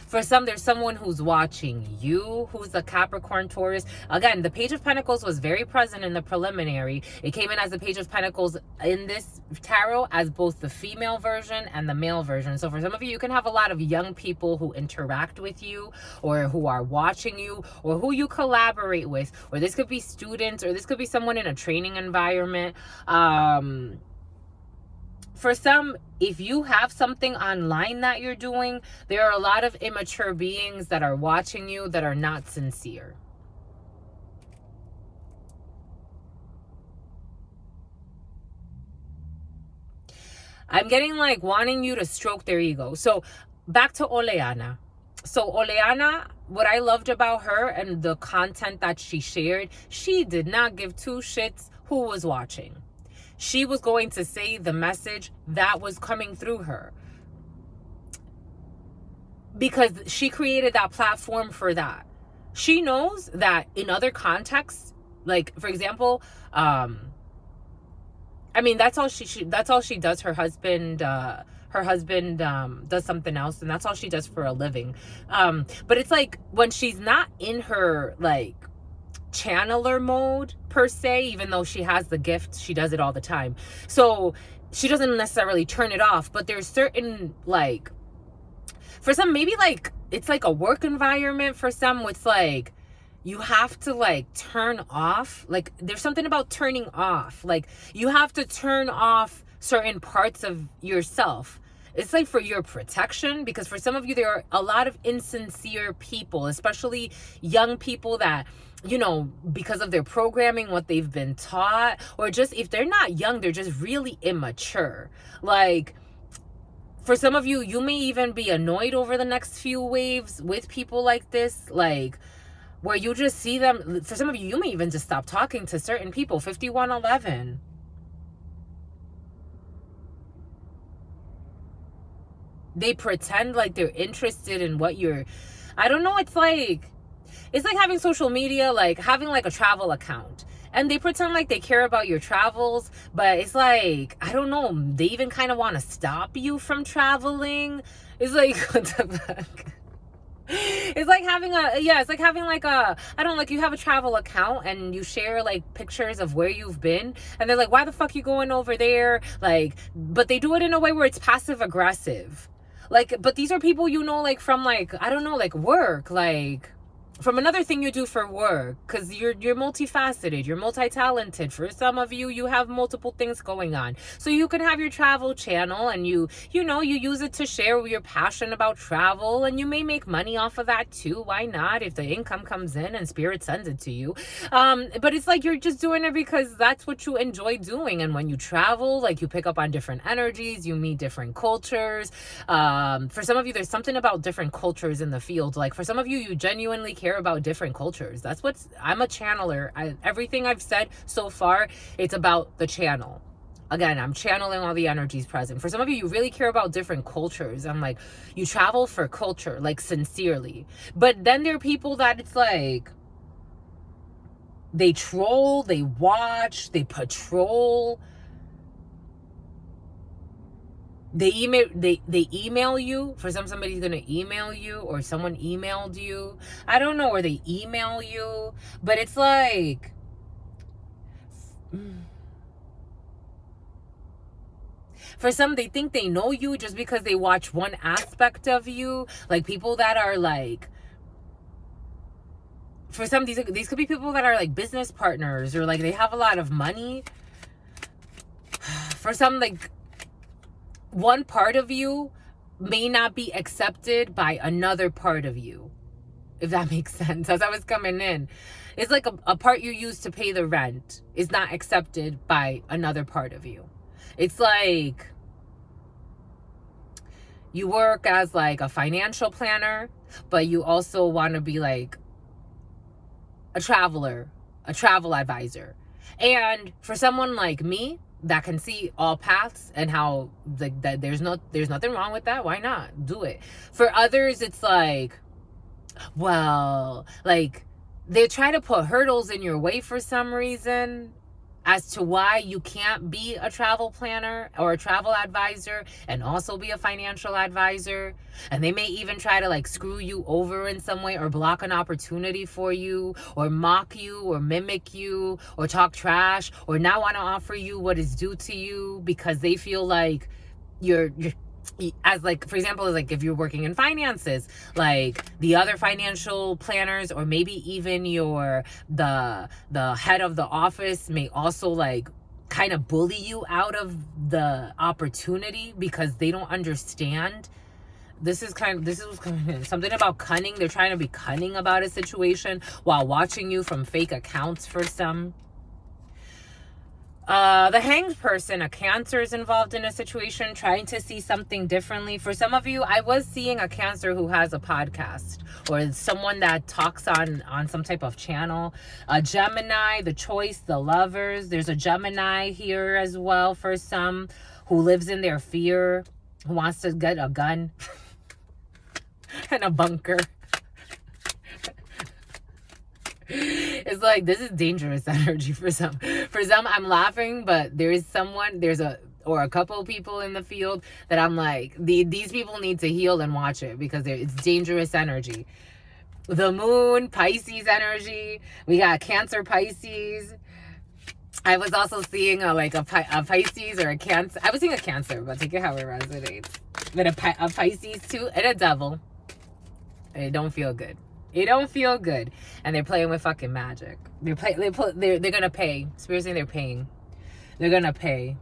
For some, there's someone who's watching you, who's a Capricorn, Taurus. Again, the Page of Pentacles was very present in the preliminary. It came in as the Page of Pentacles in this tarot as both the female version and the male version. So for some of you, you can have a lot of young people who interact with you or who are watching you or who you collaborate with. Or this could be students or this could be someone in a training environment. for some, if you have something online that you're doing, there are a lot of immature beings that are watching you that are not sincere. I'm getting like wanting you to stroke their ego. So back to Oleana. So Oleana, what I loved about her and the content that she shared, she did not give two shits who was watching. She was going to say the message that was coming through her, because she created that platform for that. She knows that in other contexts, like for example, I mean, that's all she does. Her husband does something else, and that's all she does for a living. But it's like when she's not in her like channeler mode per se, even though she has the gift, she does it all the time. So she doesn't necessarily turn it off, but there's certain like, for some, maybe like it's like a work environment. For some, it's like you have to like turn off. Like there's something about turning off. Like you have to turn off certain parts of yourself. It's like for your protection, because for some of you, there are a lot of insincere people, especially young people that, you know, because of their programming, what they've been taught, or just if they're not young, they're just really immature. Like, for some of you, you may even be annoyed over the next few waves with people like this, like where you just see them. For some of you, you may even just stop talking to certain people. 5111. They pretend like they're interested in what you're, I don't know, it's like having social media, like having like a travel account, and they pretend like they care about your travels, but it's like, I don't know, they even kind of want to stop you from traveling. It's like, what the fuck? It's like having I don't, like, you have a travel account and you share like pictures of where you've been, and they're like, why the fuck you going over there? Like, but they do it in a way where it's passive aggressive. Like, but these are people, you know, like from like, I don't know, like work, like from another thing you do for work, because you're multifaceted, you're multi-talented. For some of you, you have multiple things going on, so you can have your travel channel, and you know, you use it to share your passion about travel, and you may make money off of that too. Why not, if the income comes in and spirit sends it to you? But it's like you're just doing it because that's what you enjoy doing. And when you travel, like, you pick up on different energies, you meet different cultures. For some of you, there's something about different cultures in the field. Like for some of you, you genuinely care about different cultures. That's what's, I'm a channeler. Everything I've said so far, it's about the channel. Again, I'm channeling all the energies present. For some of you, you really care about different cultures. I'm like, you travel for culture, like sincerely. But then there are people that it's like, they troll, they watch, they patrol. They email you. For somebody's gonna email you, or someone emailed you, I don't know, or they email you. But it's like, for some, they think they know you just because they watch one aspect of you. Like people that are like, for some, these could be people that are like business partners, or like they have a lot of money. For some, like, one part of you may not be accepted by another part of you, if that makes sense. As I was coming in, it's like a part you use to pay the rent is not accepted by another part of you. It's like you work as like a financial planner, but you also want to be like a traveler, a travel advisor. And for someone like me that can see all paths, and how that there's nothing wrong with that, why not do it? For others, it's like, well, like they try to put hurdles in your way for some reason as to why you can't be a travel planner or a travel advisor and also be a financial advisor. And they may even try to like screw you over in some way, or block an opportunity for you, or mock you, or mimic you, or talk trash, or not want to offer you what is due to you because they feel like you're as like, for example, like if you're working in finances, like the other financial planners, or maybe even the head of the office may also like kind of bully you out of the opportunity because they don't understand. This is something about cunning. They're trying to be cunning about a situation while watching you from fake accounts for some. The hanged person, a Cancer, is involved in a situation, trying to see something differently. For some of you, I was seeing a Cancer who has a podcast, or someone that talks on some type of channel. A Gemini, the Choice, the Lovers. There's a Gemini here as well for some, who lives in their fear, who wants to get a gun and a bunker. It's like, this is dangerous energy for some. For some, I'm laughing, but there's a couple of people in the field that I'm like, these people need to heal and watch it, because it's dangerous energy. The Moon, Pisces energy. We got Cancer, Pisces. I was also seeing a Pisces or a Cancer. I was seeing a Cancer, but take it how it resonates. But a Pisces too, and a Devil. And it don't feel good. It don't feel good. And they're playing with fucking magic. They're gonna pay. Spirit's saying they're paying. They're gonna pay.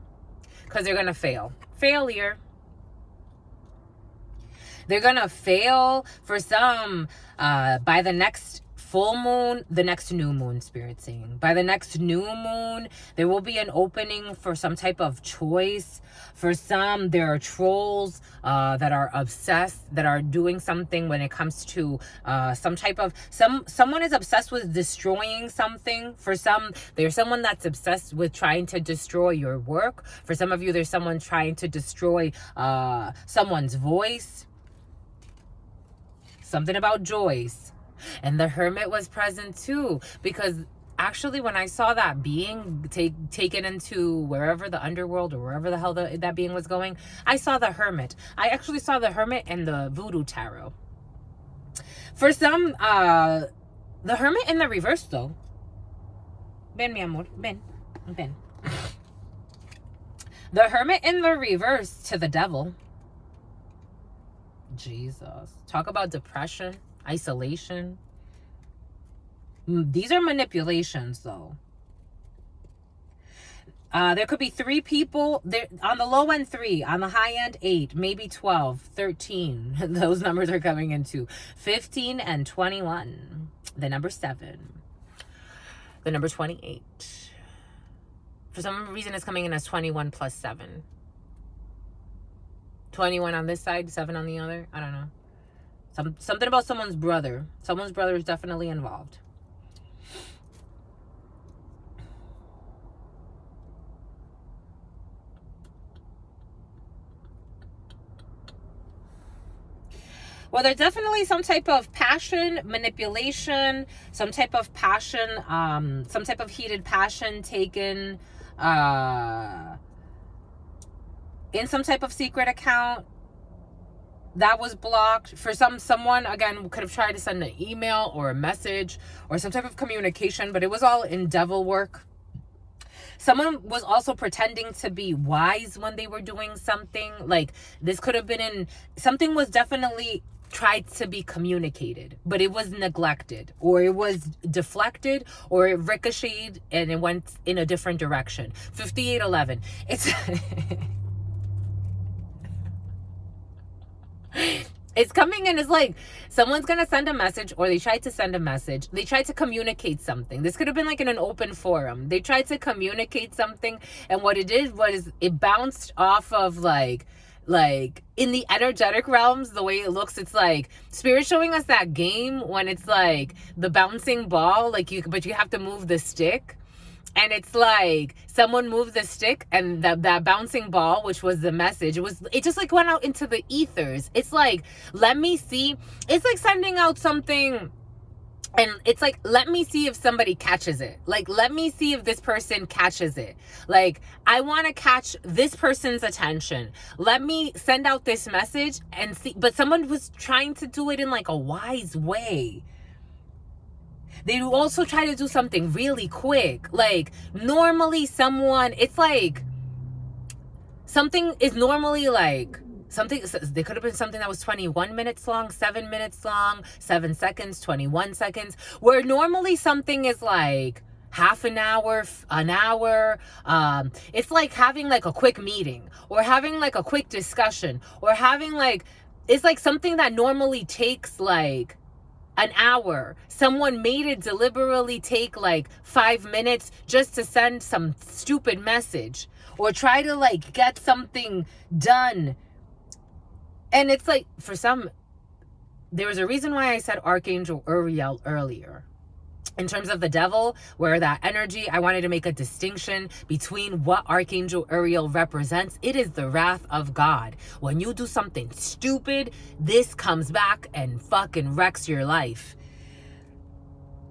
Because they're gonna fail. Failure. They're gonna fail for some by the next full moon, the next new moon, Spirit saying. By the next new moon, there will be an opening for some type of choice. For some, there are trolls that are obsessed, that are doing something when it comes to some type of, someone is obsessed with destroying something. For some, there's someone that's obsessed with trying to destroy your work. For some of you, there's someone trying to destroy someone's voice. Something about Joyce. And the Hermit was present too, because actually when I saw that being taken into wherever, the underworld or wherever the hell that being was going, I saw the Hermit. I actually saw the Hermit and the Voodoo Tarot. For some, the Hermit in the reverse though. Ven, mi amor. Ven. The Hermit in the reverse to the Devil. Jesus. Talk about depression. Isolation. These are manipulations though. There could be 3 people there, on the low end 3, on the high end 8, maybe 12, 13. Those numbers are coming into 15 and 21. The number 7, the number 28. For some reason it's coming in as 21 plus 7. 21 on this side, 7 on the other. I don't know. Something about someone's brother. Someone's brother is definitely involved. Well, there's definitely some type of passion, manipulation, some type of passion, some type of heated passion taken in some type of secret account. That was blocked. For someone, again, could have tried to send an email or a message or some type of communication, but it was all in devil work. Someone was also pretending to be wise when they were doing something. Like, this could have been something was definitely tried to be communicated, but it was neglected, or it was deflected, or it ricocheted and it went in a different direction. 5811. It's... It's coming in as like someone's gonna send a message, or they tried to send a message. They tried to communicate something. This could have been like in an open forum. They tried to communicate something, and what it did was it bounced off of like in the energetic realms, the way it looks, it's like Spirit showing us that game when it's like the bouncing ball, but you have to move the stick. And it's like someone moved the stick, and that bouncing ball, which was the message, it just like went out into the ethers. It's like, let me see. It's like sending out something, and it's like, let me see if somebody catches it. Like, let me see if this person catches it. Like, I want to catch this person's attention. Let me send out this message and see. But someone was trying to do it in like a wise way. They also try to do something really quick. Like, normally it's like, something is normally like, they could have been something that was 21 minutes long, 7 minutes long, 7 seconds, 21 seconds, where normally something is like half an hour, an hour. It's like having like a quick meeting, or having like a quick discussion, or having like, it's like something that normally takes like an hour. Someone made it deliberately take like 5 minutes just to send some stupid message or try to like get something done. And it's like, for some, there was a reason why I said Archangel Uriel earlier. In terms of the devil, where that energy, I wanted to make a distinction between what Archangel Uriel represents. It is the wrath of God. When you do something stupid, this comes back and fucking wrecks your life.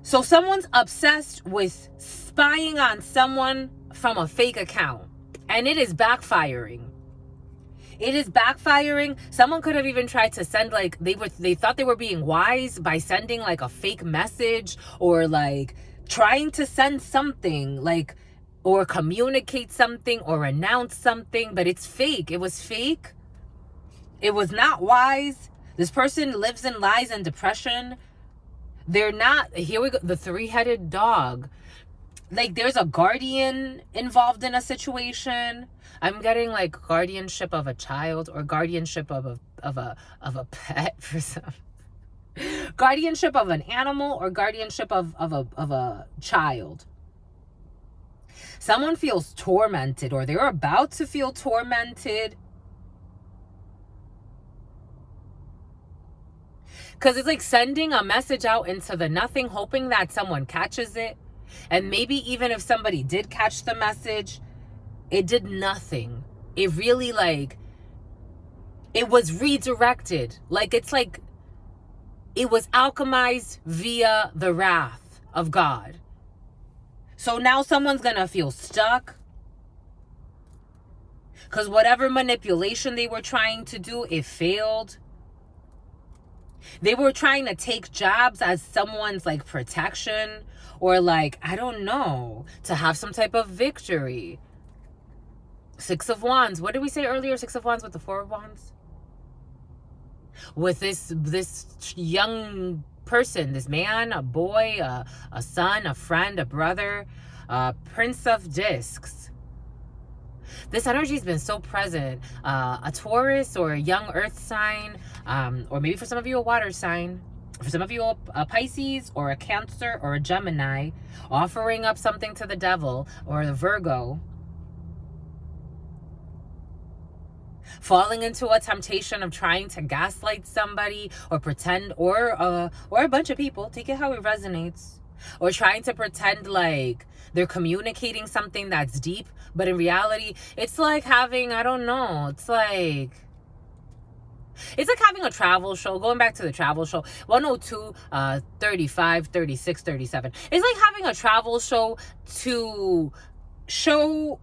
So someone's obsessed with spying on someone from a fake account, and it is backfiring. It is backfiring. Someone could have even tried to send like, they thought they were being wise by sending like a fake message, or like trying to send something like, or communicate something or announce something, but it's fake. It was fake. It was not wise. This person lives in lies and depression. They're not, here we go, the three-headed dog. Like, there's a guardian involved in a situation. I'm getting like guardianship of a child, or guardianship of a pet for some. Guardianship of an animal, or guardianship of a child. Someone feels tormented, or they're about to feel tormented. Because it's like sending a message out into the nothing, hoping that someone catches it. And maybe even if somebody did catch the message, it did nothing. It really like, it was redirected. Like, it's like, it was alchemized via the wrath of God. So now someone's gonna feel stuck. Because whatever manipulation they were trying to do, it failed. They were trying to take jobs as someone's like protection, or like, I don't know, to have some type of victory. Six of Wands. What did we say earlier? Six of Wands with the Four of Wands? With this young person, this man, a boy, a son, a friend, a brother, Prince of Discs. This energy has been so present. A Taurus or a young earth sign, or maybe for some of you a water sign. For some of you a Pisces or a Cancer or a Gemini, offering up something to the devil, or a Virgo. Falling into a temptation of trying to gaslight somebody, or pretend, or a bunch of people, take it how it resonates, or trying to pretend like they're communicating something that's deep, but in reality, it's like having, I don't know, it's like having a travel show, going back to the travel show, 102, 35, 36, 37. It's like having a travel show to show,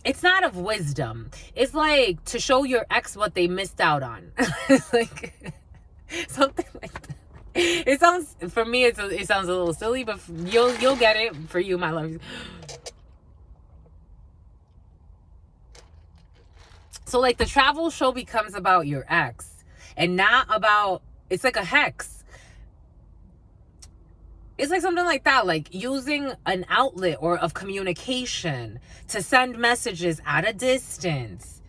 it's not of wisdom. It's like to show your ex what they missed out on. Like, something like that. It sounds, for me, it sounds a little silly, but you'll get it. For you, my love. So like the travel show becomes about your ex, and not about, it's like a hex. It's like something like that, like using an outlet or of communication to send messages at a distance,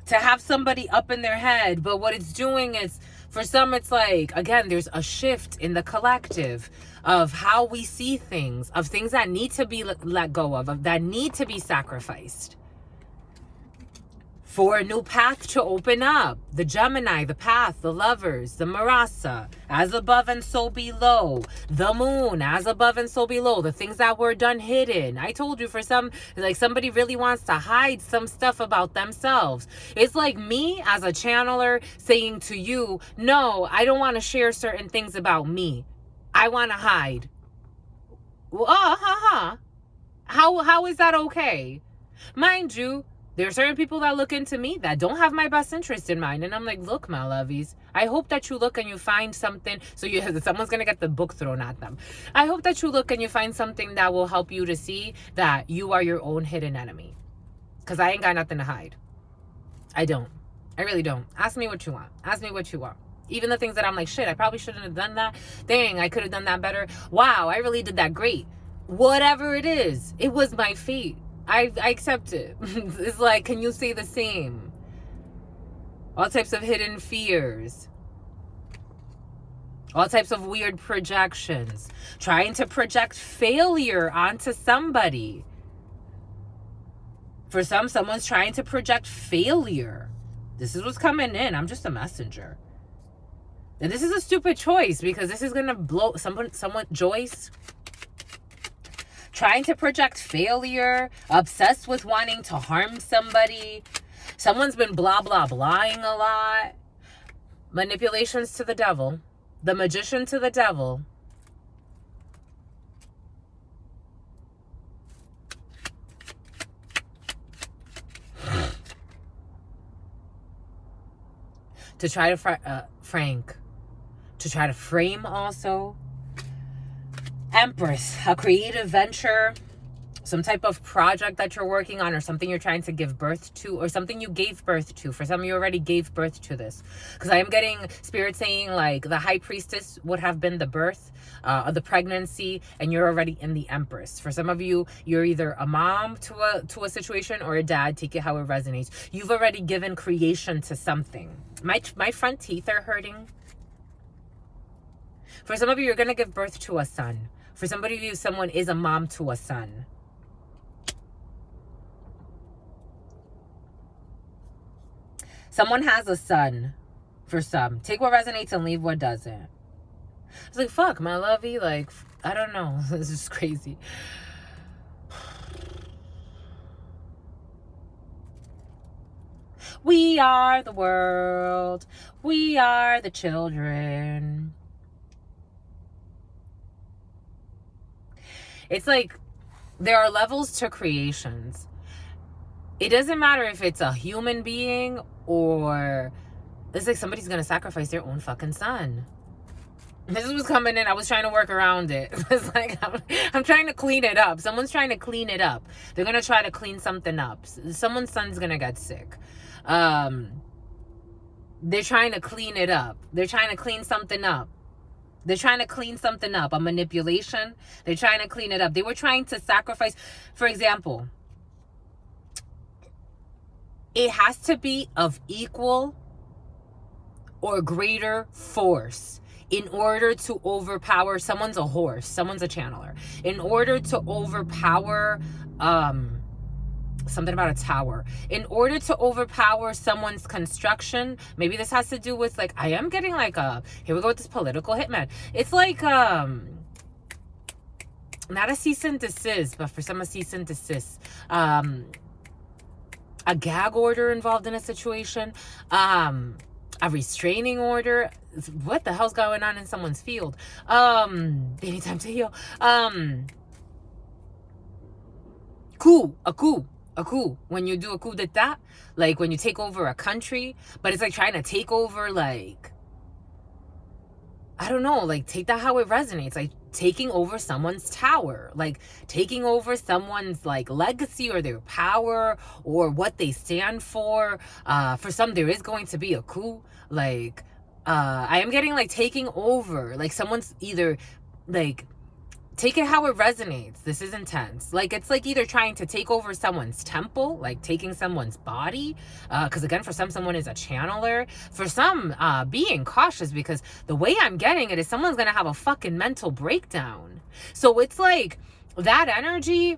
to have somebody up in their head. But what it's doing is, for some, it's like, again, there's a shift in the collective of how we see things, of things that need to be let go of that need to be sacrificed for a new path to open up. The Gemini, the path, the lovers, the Marasa, as above and so below. The moon, as above and so below. The things that were done hidden. I told you, for some, like somebody really wants to hide some stuff about themselves. It's like me as a channeler saying to you, no, I don't want to share certain things about me. I want to hide. Well, How is that okay? Mind you, there are certain people that look into me that don't have my best interest in mind. And I'm like, look, my lovies, I hope that you look and you find something. So someone's going to get the book thrown at them. I hope that you look and you find something that will help you to see that you are your own hidden enemy. Because I ain't got nothing to hide. I don't. I really don't. Ask me what you want. Ask me what you want. Even the things that I'm like, shit, I probably shouldn't have done that. Dang, I could have done that better. Wow, I really did that great. Whatever it is, it was my fate. I accept it. It's like, can you say the same? All types of hidden fears. All types of weird projections. Trying to project failure onto somebody. For some, someone's trying to project failure. This is what's coming in. I'm just a messenger. And this is a stupid choice because this is going to blow someone, Joyce. Trying to project failure. Obsessed with wanting to harm somebody. Someone's been blah, blah, blahing a lot. Manipulations to the devil. The magician to the devil. To try to Frank. To try to frame also. Empress. A creative venture. Some type of project that you're working on, or something you're trying to give birth to, or something you gave birth to. For some of you already gave birth to this. Because I am getting Spirit saying like the High Priestess would have been the birth of the pregnancy, and you're already in the Empress. For some of you, you're either a mom to a situation or a dad. Take it how it resonates. You've already given creation to something. My front teeth are hurting. For some of you, you're going to give birth to a son. For somebody of you, someone is a mom to a son. Someone has a son, for some. Take what resonates and leave what doesn't. It's like, fuck, my lovey, like, I don't know. This is crazy. We are the world. We are the children. It's like, there are levels to creations. It doesn't matter if it's a human being or it's like somebody's gonna sacrifice their own fucking son. This was coming in. I was trying to work around it. It's like I'm trying to clean it up. Someone's trying to clean it up. They're gonna try to clean something up. Someone's son's gonna get sick. They're trying to clean it up. They're trying to clean something up. They're trying to clean something up. A manipulation. They're trying to clean it up. They were trying to sacrifice. For example, it has to be of equal or greater force in order to overpower. Someone's a horse. Someone's a channeler. In order to overpower, something about a tower. In order to overpower someone's construction, maybe this has to do with like, I am getting like here we go with this political hitman. It's like, not a cease and desist, but for some a cease and desist. A gag order involved in a situation, a restraining order. What the hell's going on in someone's field? They need time to heal. A coup. When you do a coup d'etat, like when you take over a country, but it's like trying to take over, like, I don't know, like take that how it resonates, like taking over someone's tower, like taking over someone's like legacy or their power or what they stand for. For some, there is going to be a coup. Like, I am getting like taking over, like someone's either like, take it how it resonates. This is intense. Like, it's like either trying to take over someone's temple, like taking someone's body. Because again, for some, someone is a channeler. For some, being cautious, because the way I'm getting it is someone's going to have a fucking mental breakdown. So it's like that energy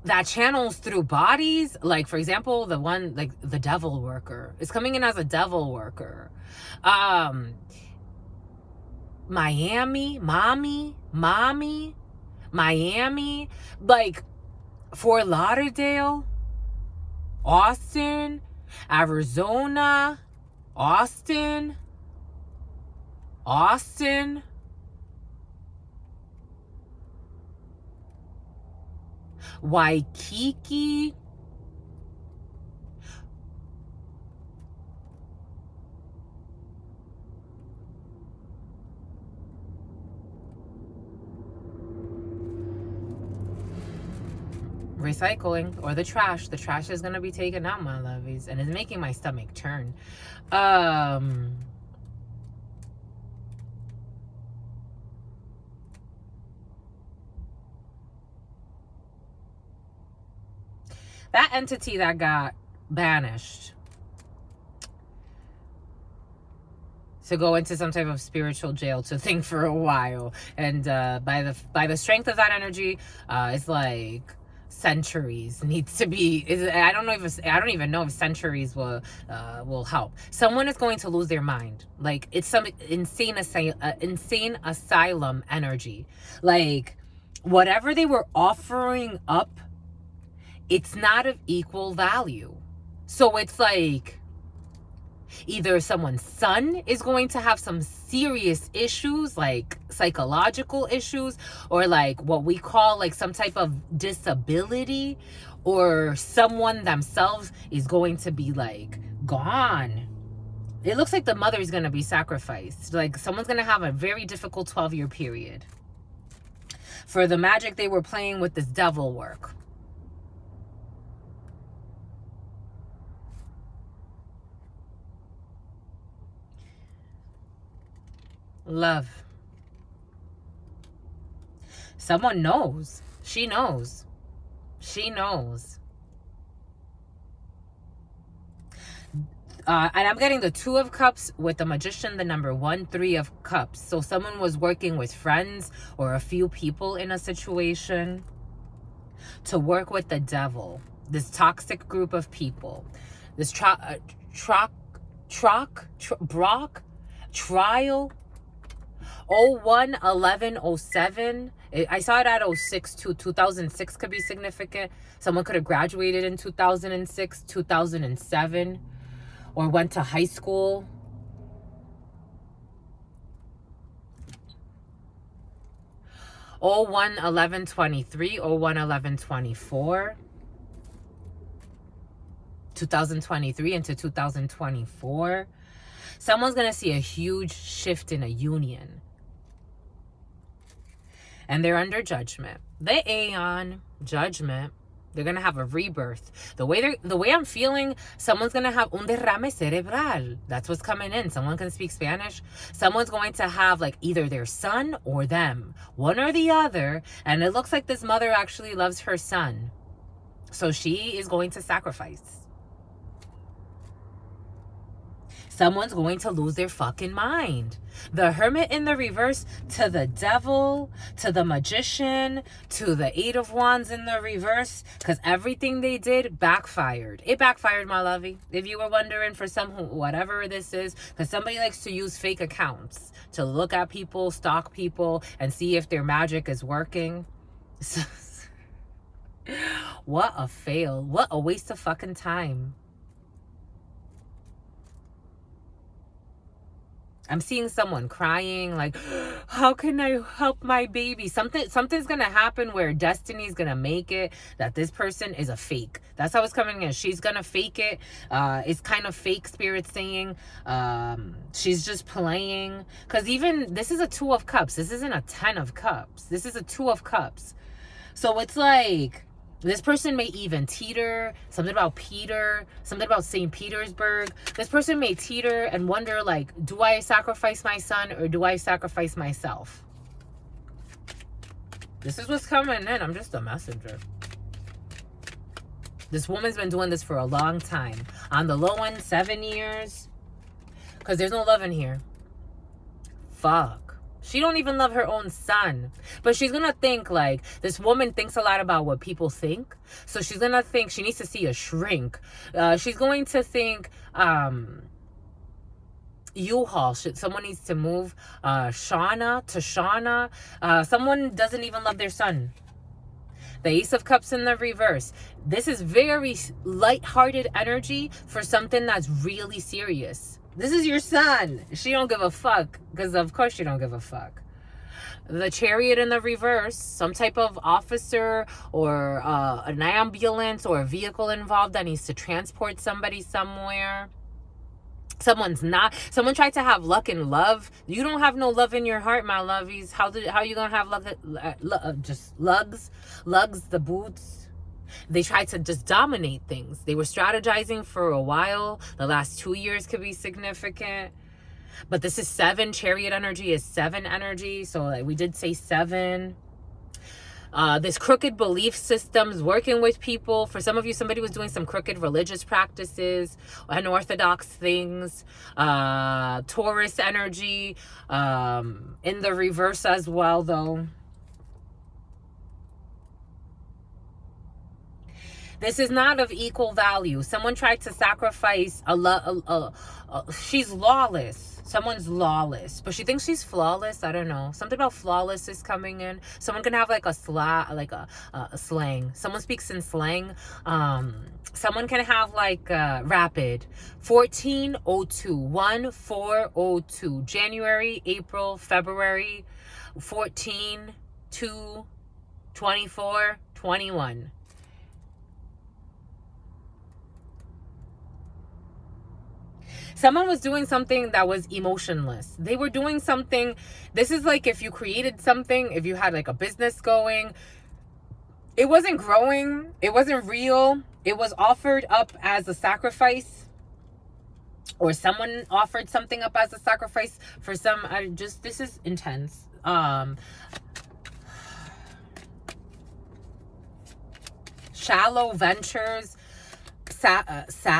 that channels through bodies. Like, for example, the one, like the devil worker is coming in as a devil worker. Miami, like Fort Lauderdale, Austin, Arizona, Austin, Waikiki, recycling, or the trash. The trash is going to be taken out, my lovies, and it's making my stomach turn. that entity that got banished to go into some type of spiritual jail to think for a while, and by the strength of that energy, it's like centuries needs to be. I don't even know if centuries will help. Someone is going to lose their mind. Like, it's some insane asylum energy. Like, whatever they were offering up, it's not of equal value. So it's like, either someone's son is going to have some serious issues, like psychological issues, or like what we call like some type of disability, or someone themselves is going to be like gone. It looks like the mother is going to be sacrificed. Like, someone's going to have a very difficult 12-year period for the magic they were playing with this devil work. Love. Someone knows. She knows. She knows. And I'm getting the 2 of Cups with the Magician, the number 1, 3 of Cups. So someone was working with friends or a few people in a situation to work with the devil. This toxic group of people. This trial 01/11/07. I saw it at 06 too. 2006 could be significant. Someone could have graduated in 2006, 2007, or went to high school. Oh, 01/11/23, 01/11/24, 2023 into 2024. Someone's going to see a huge shift in a union. And they're under judgment. The Aeon, judgment. They're going to have a rebirth. The way I'm feeling, someone's going to have un derrame cerebral. That's what's coming in. Someone can speak Spanish. Someone's going to have like either their son or them. One or the other. And it looks like this mother actually loves her son. So she is going to sacrifice. Someone's going to lose their fucking mind. The Hermit in the reverse to the Devil, to the Magician, to the 8 of Wands in the reverse. Because everything they did backfired. It backfired, my lovey. If you were wondering, for some, whatever this is. Because somebody likes to use fake accounts to look at people, stalk people, and see if their magic is working. What a fail. What a waste of fucking time. I'm seeing someone crying, like, how can I help my baby? Something's going to happen where destiny's going to make it that this person is a fake. That's how it's coming in. She's going to fake it. It's kind of fake, spirit saying. She's just playing. Because even, this is a 2 of Cups. This isn't a 10 of Cups. This is a 2 of Cups. So it's like, this person may even teeter, something about Peter, something about St. Petersburg. This person may teeter and wonder, like, do I sacrifice my son or do I sacrifice myself? This is what's coming in. I'm just a messenger. This woman's been doing this for a long time. On the low end, 7 years. Because there's no love in here. Fuck. She don't even love her own son. But she's going to think, like, this woman thinks a lot about what people think. So she's going to think she needs to see a shrink. She's going to think U-Haul. Someone needs to move Shauna to Shauna. Someone doesn't even love their son. The Ace of Cups in the reverse. This is very light-hearted energy for something that's really serious. This is your son. She don't give a fuck. Because of course she don't give a fuck. The Chariot in the reverse. Some type of officer or an ambulance or a vehicle involved that needs to transport somebody somewhere. Someone tried to have luck and love. You don't have no love in your heart, my lovies. How you gonna have luck? Just lugs, the boots. They tried to just dominate things. They were strategizing for a while. The last 2 years could be significant. But this is 7. Chariot energy is 7 energy. So like we did say 7. This crooked belief systems, working with people. For some of you, somebody was doing some crooked religious practices, unorthodox things. Taurus energy, in the reverse as well, though. This is not of equal value. Someone tried to sacrifice she's lawless. Someone's lawless, but she thinks she's flawless. I don't know. Something about flawless is coming in. Someone can have like a slang. Someone speaks in slang. Someone can have like rapid. 1402, 1402. January, April, February. 14, 2, 24, 21. Someone was doing something that was emotionless. They were doing something. This is like if you created something, if you had like a business going, it wasn't growing, it wasn't real, it was offered up as a sacrifice, or someone offered something up as a sacrifice for some. This is intense. Shallow ventures. Salem,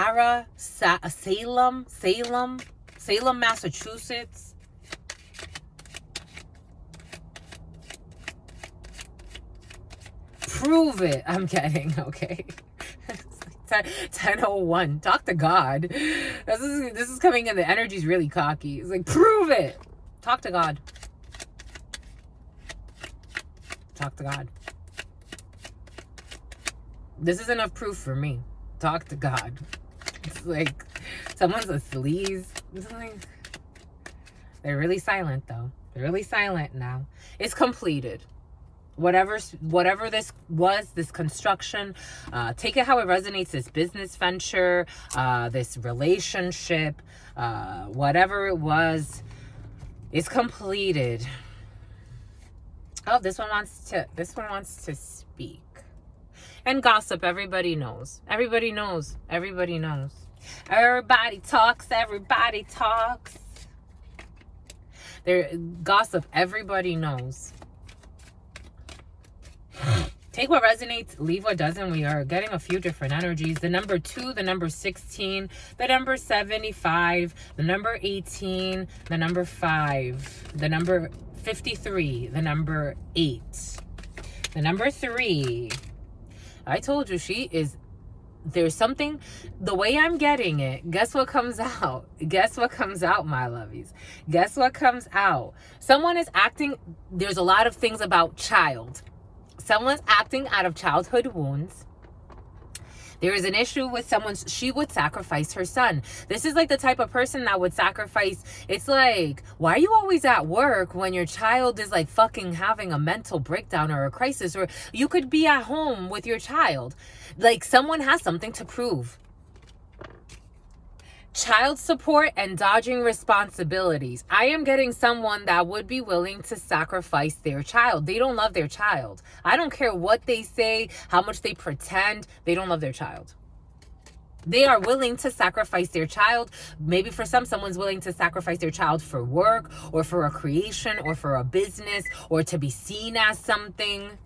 Massachusetts. Prove it. I'm kidding. Okay. 10:01. Talk to God. This is coming in. The energy's really cocky. It's like, prove it. Talk to God. Talk to God. This is enough proof for me. Talk to God. It's like someone's a sleaze. It's like, they're really silent though. They're really silent now. It's completed. Whatever this was, this construction, take it how it resonates. This business venture, this relationship, whatever it was, is completed. Oh, this one wants to speak. And gossip, everybody knows. Everybody knows. Everybody knows. Everybody talks. Everybody talks. Gossip, everybody knows. Take what resonates, leave what doesn't. We are getting a few different energies. The number 2, the number 16, the number 75, the number 18, the number 5, the number 53, the number 8, the number 3. I told you there's something, the way I'm getting it, guess what comes out? Guess what comes out, my lovies? Guess what comes out? Someone is acting, there's a lot of things about child. Someone's acting out of childhood wounds. There is an issue with she would sacrifice her son. This is like the type of person that would sacrifice. It's like, why are you always at work when your child is like fucking having a mental breakdown or a crisis? Or you could be at home with your child. Like someone has something to prove. Child support and dodging responsibilities. I am getting someone that would be willing to sacrifice their child. They don't love their child. I don't care what they say, how much they pretend. They don't love their child. They are willing to sacrifice their child. Maybe for someone's willing to sacrifice their child for work or for a creation or for a business or to be seen as something.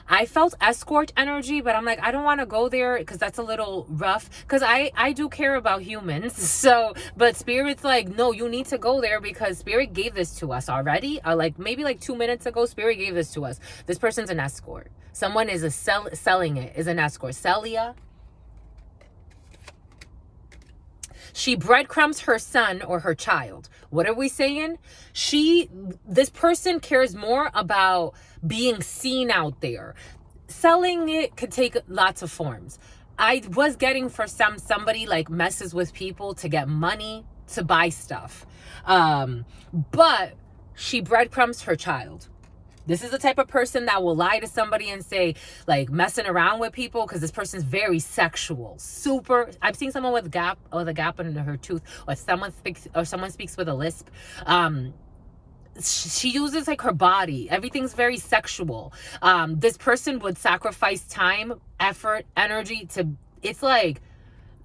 I felt escort energy, but I'm like, I don't want to go there because that's a little rough. Because I do care about humans. So, but Spirit's like, no, you need to go there because Spirit gave this to us already. Maybe 2 minutes ago, Spirit gave this to us. This person's an escort. Someone is selling it, is an escort. Celia. She breadcrumbs her son or her child. What are we saying? This person cares more about being seen out there. Selling it could take lots of forms. I was getting for somebody like messes with people to get money to buy stuff. But she breadcrumbs her child. This is the type of person that will lie to somebody and say, like, messing around with people because this person's very sexual. Super. I've seen someone with a gap in her tooth, or someone speaks with a lisp. She uses like her body. Everything's very sexual. This person would sacrifice time, effort, energy to. It's like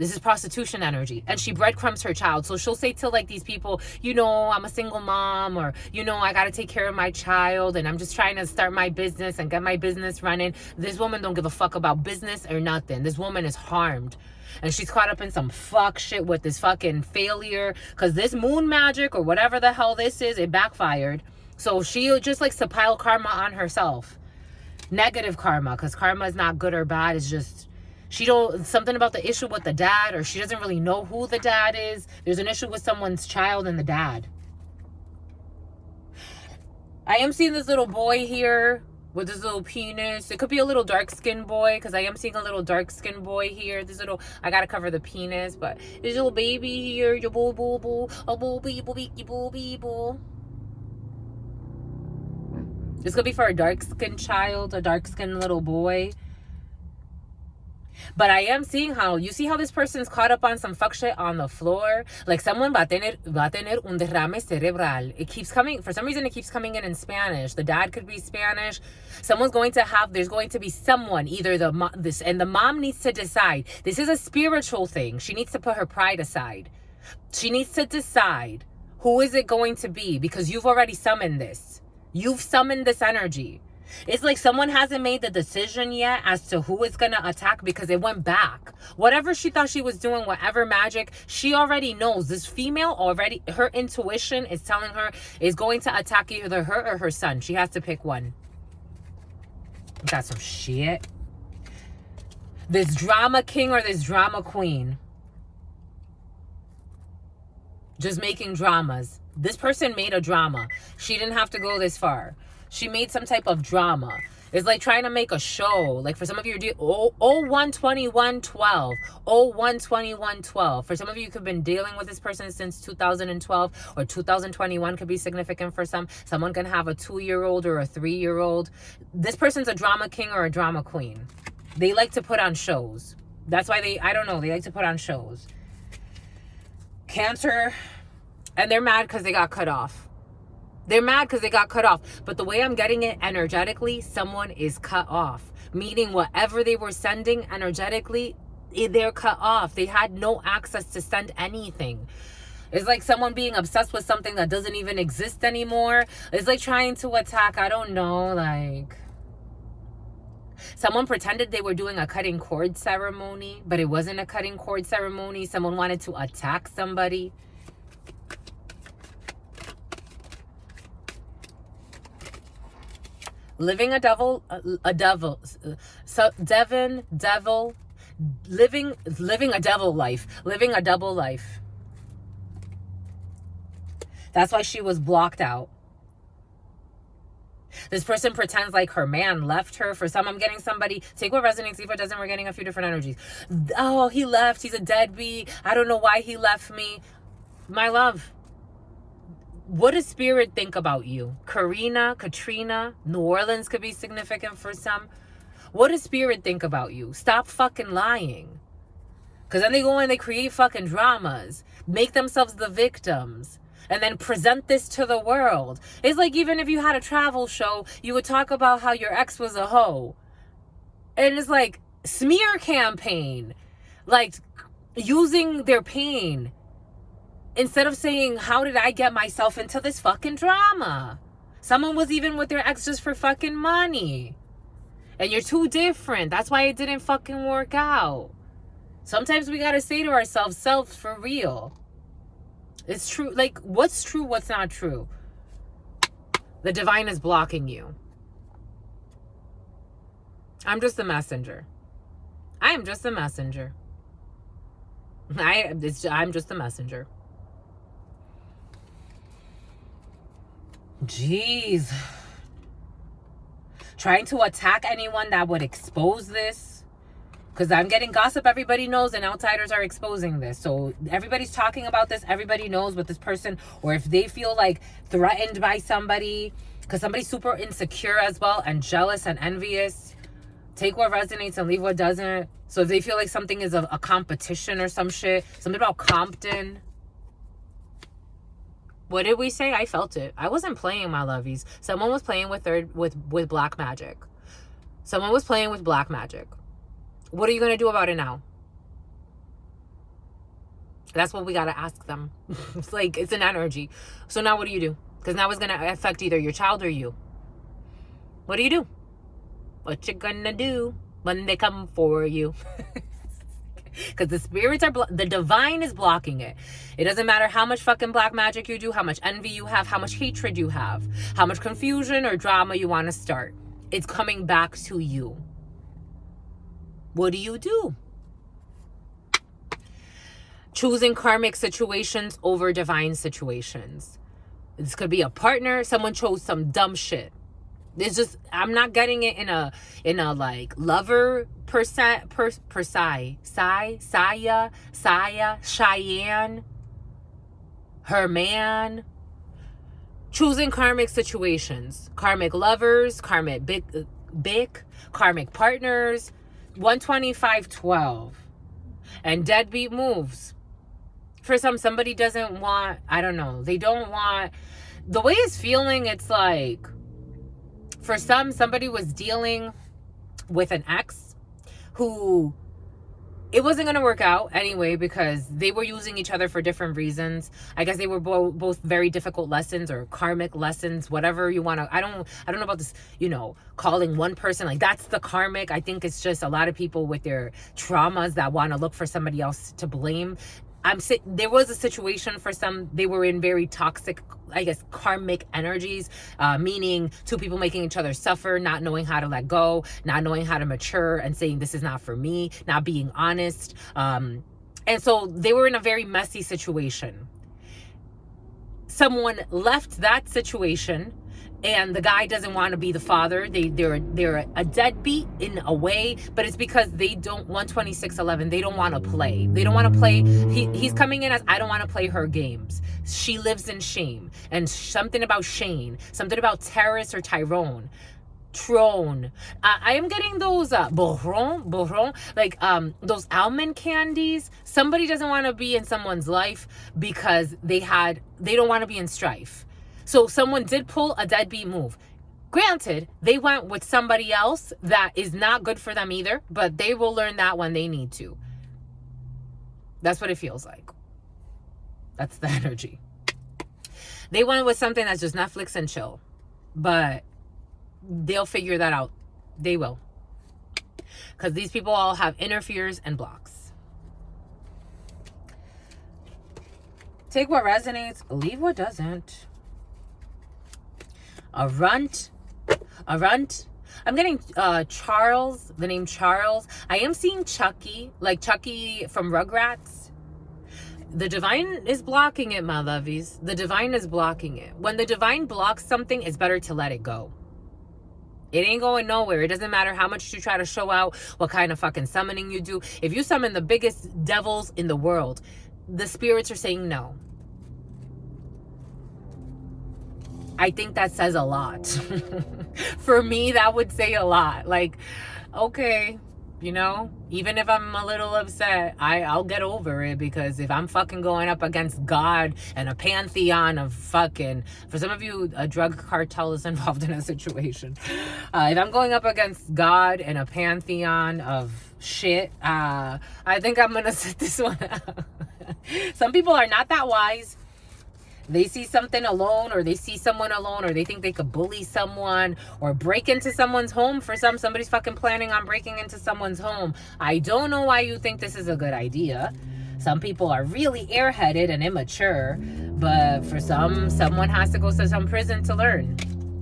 This is prostitution energy. And she breadcrumbs her child. So she'll say to like these people, you know, I'm a single mom, or, you know, I got to take care of my child, and I'm just trying to start my business and get my business running. This woman don't give a fuck about business or nothing. This woman is harmed. And she's caught up in some fuck shit with this fucking failure. Because this moon magic or whatever the hell this is, it backfired. So she just likes to pile karma on herself. Negative karma. Because karma is not good or bad. It's just... something about the issue with the dad, or she doesn't really know who the dad is. There's an issue with someone's child and the dad. I am seeing this little boy here with this little penis. It could be a little dark-skinned boy, because I am seeing a little dark-skinned boy here. This little, I gotta cover the penis, but there's a little baby here. Your boo boo boo. A boo boo boo boo boo boo. This could be for a dark-skinned child, a dark-skinned little boy. But I am seeing how, you see how this person's caught up on some fuck shit on the floor? Like someone va a tener un derrame cerebral. It keeps coming, for some reason it keeps coming in Spanish. The dad could be Spanish. Someone's going to have, there's going to be someone, either the mom needs to decide. This is a spiritual thing. She needs to put her pride aside. She needs to decide, who is it going to be? Because you've already summoned this. You've summoned this energy. It's like someone hasn't made the decision yet as to who is going to attack, because it went back. Whatever she thought she was doing, whatever magic, she already knows. This female already, her intuition is telling her is going to attack either her or her son. She has to pick one. Got some shit. This drama king or this drama queen. Just making dramas. This person made a drama. She didn't have to go this far. She made some type of drama. It's like trying to make a show. Like for some of you, 012112. 012112. For some of you, you could have been dealing with this person since 2012 or 2021 could be significant for some. Someone can have a 2-year-old or a 3-year-old. This person's a drama king or a drama queen. They like to put on shows. That's why they like to put on shows. Cancer, and they're mad because they got cut off. They're mad because they got cut off. But the way I'm getting it energetically, someone is cut off. Meaning whatever they were sending energetically, they're cut off. They had no access to send anything. It's like someone being obsessed with something that doesn't even exist anymore. It's like trying to attack, I don't know, like... Someone pretended they were doing a cutting cord ceremony, but it wasn't a cutting cord ceremony. Someone wanted to attack somebody. Living a devil, so living a devil life, living a double life. That's why she was blocked out. This person pretends like her man left her. For some, I'm getting somebody, take what resonates, leave what doesn't. We're getting a few different energies. Oh, he left. He's a deadbeat. I don't know why he left me. My love, what does spirit think about you? Katrina, New Orleans could be significant for some. What does spirit think about you? Stop fucking lying. Because then they go and they create fucking dramas. Make themselves the victims. And then present this to the world. It's like even if you had a travel show, you would talk about how your ex was a hoe. And it's like smear campaign. Like using their pain. Instead of saying, how did I get myself into this fucking drama? Someone was even with their ex just for fucking money. And you're too different. That's why it didn't fucking work out. Sometimes we gotta say to ourselves, self for real. It's true. Like, what's true, what's not true? The divine is blocking you. I'm just the messenger. I am just the messenger. I'm just the messenger. Jeez. Trying to attack anyone that would expose this. Because I'm getting gossip, everybody knows, and outsiders are exposing this. So everybody's talking about this. Everybody knows what this person, or if they feel like threatened by somebody, because somebody's super insecure as well, and jealous and envious. Take what resonates and leave what doesn't. So if they feel like something is a competition or some shit, something about Compton. What did we say? I felt it. I wasn't playing, my lovies. Someone was playing with black magic. Someone was playing with black magic. What are you going to do about it now? That's what we got to ask them. It's like, it's an energy. So now what do you do? Because now it's going to affect either your child or you. What do you do? What you gonna do when they come for you? Because the spirits are, the divine is blocking it. It doesn't matter how much fucking black magic you do, how much envy you have, how much hatred you have, how much confusion or drama you want to start. It's coming back to you. What do you do? Choosing karmic situations over divine situations. This could be a partner. Someone chose some dumb shit. It's just, I'm not getting it in a like lover Cheyenne, her man. Choosing karmic situations, karmic lovers, karmic big, karmic partners. 12512 and deadbeat moves. For somebody doesn't want, I don't know, they don't want, the way it's feeling, it's like, for somebody was dealing with an ex who, it wasn't going to work out anyway because they were using each other for different reasons. I guess they were both very difficult lessons or karmic lessons, whatever you want to, I don't know about this, calling one person, like that's the karmic. I think it's just a lot of people with their traumas that want to look for somebody else to blame. There was a situation for some, they were in very toxic, I guess, karmic energies, meaning two people making each other suffer, not knowing how to let go, not knowing how to mature and saying this is not for me, not being honest. And so they were in a very messy situation. Someone left that situation and the guy doesn't want to be the father. They're a deadbeat in a way, but it's because they don't, 12611, they don't want to play. They don't want to play. He's coming in as, I don't want to play her games. She lives in shame. And something about Shane, something about Terrace or Tyrone. Trone. I am getting those boron, like those almond candies. Somebody doesn't want to be in someone's life because they don't want to be in strife. So someone did pull a deadbeat move. Granted, they went with somebody else that is not good for them either, but they will learn that when they need to. That's what it feels like. That's the energy. They went with something that's just Netflix and chill, but they'll figure that out. They will. Because these people all have interferes and blocks. Take what resonates, leave what doesn't. A runt. I'm getting Charles, the name Charles. I am seeing Chucky, like Chucky from Rugrats. The divine is blocking it, my lovies. The divine is blocking it. When the divine blocks something, it's better to let it go. It ain't going nowhere. It doesn't matter how much you try to show out, what kind of fucking summoning you do. If you summon the biggest devils in the world, the spirits are saying no. I think that says a lot. For me, that would say a lot. Like, okay, even if I'm a little upset, I'll get over it, because if I'm fucking going up against God and a pantheon of fucking, for some of you, a drug cartel is involved in a situation. If I'm going up against God and a pantheon of shit, I think I'm gonna sit this one out. Some people are not that wise. They see something alone, or they see someone alone, or they think they could bully someone or break into someone's home. For somebody's fucking planning on breaking into someone's home. I don't know why you think this is a good idea. Some people are really airheaded and immature, but for someone has to go to some prison to learn.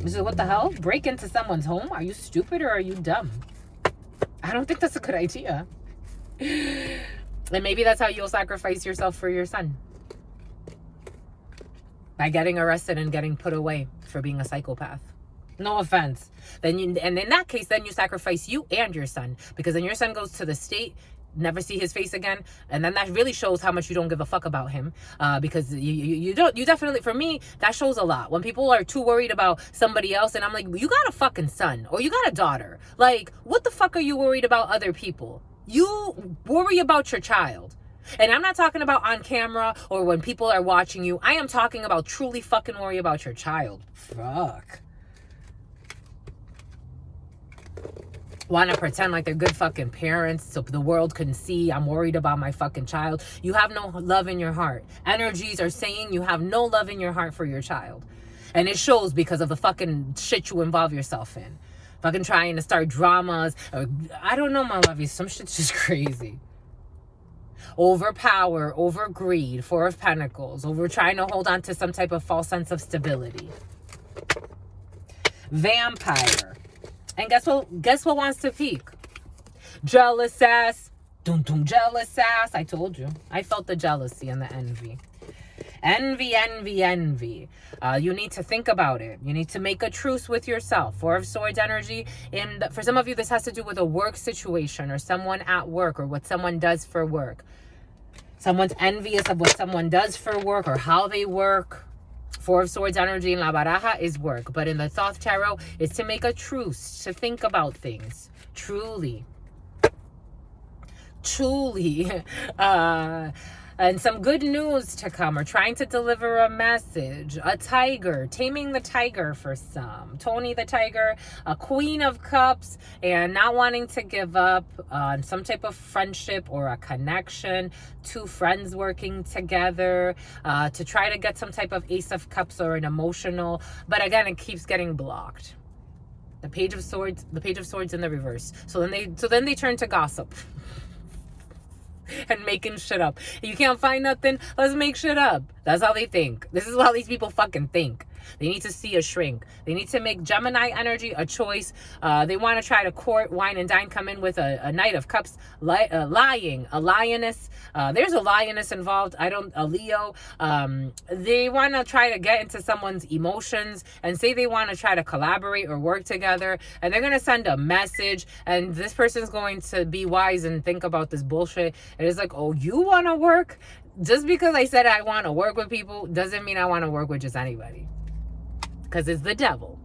So what the hell? Break into someone's home? Are you stupid or are you dumb? I don't think that's a good idea. And maybe that's how you'll sacrifice yourself for your son. By getting arrested and getting put away for being a psychopath. No offense. And in that case, then you sacrifice you and your son, because then your son goes to the state, never see his face again, and then that really shows how much you don't give a fuck about him. Because you definitely, for me, that shows a lot. When people are too worried about somebody else, and I'm like, you got a fucking son or you got a daughter. Like, what the fuck are you worried about other people? You worry about your child. And I'm not talking about on camera or when people are watching you. I am talking about truly fucking worry about your child. Fuck. want to pretend like they're good fucking parents so the world can see I'm worried about my fucking child. You have no love in your heart. Energies are saying you have no love in your heart for your child. And it shows because of the fucking shit you involve yourself in. Fucking trying to start dramas. Or, I don't know, my lovies. Some shit's just crazy. Over power, over greed, Four of Pentacles, over trying to hold on to some type of false sense of stability. Vampire. And guess what wants to peak? Jealous ass. Dum dum, jealous ass. I told you. I felt the jealousy and the envy. Envy, envy, envy. You need to think about it. You need to make a truce with yourself. Four of Swords energy. For some of you, this has to do with a work situation or someone at work or what someone does for work. Someone's envious of what someone does for work or how they work. Four of Swords energy in La Baraja is work. But in the Thoth Tarot, it's to make a truce, to think about things. Truly. And some good news to come, or trying to deliver a message. A tiger, taming the tiger for some. Tony the tiger, a Queen of Cups, and not wanting to give up on some type of friendship or a connection. Two friends working together to try to get some type of Ace of Cups or an emotional. But again, it keeps getting blocked. The Page of Swords in the reverse. So then they turn to gossip. And making shit up. You can't find nothing, let's make shit up. That's how they think. This is how these people fucking think. They need to see a shrink. They need to make Gemini energy a choice. They want to try to court, wine, and dine, come in with a Knight of Cups, lying, a lioness. There's a lioness involved. A Leo. They want to try to get into someone's emotions and say they want to try to collaborate or work together. And they're going to send a message. And this person's going to be wise and think about this bullshit. And it's like, oh, you want to work? Just because I said I want to work with people doesn't mean I want to work with just anybody. Because it's the devil.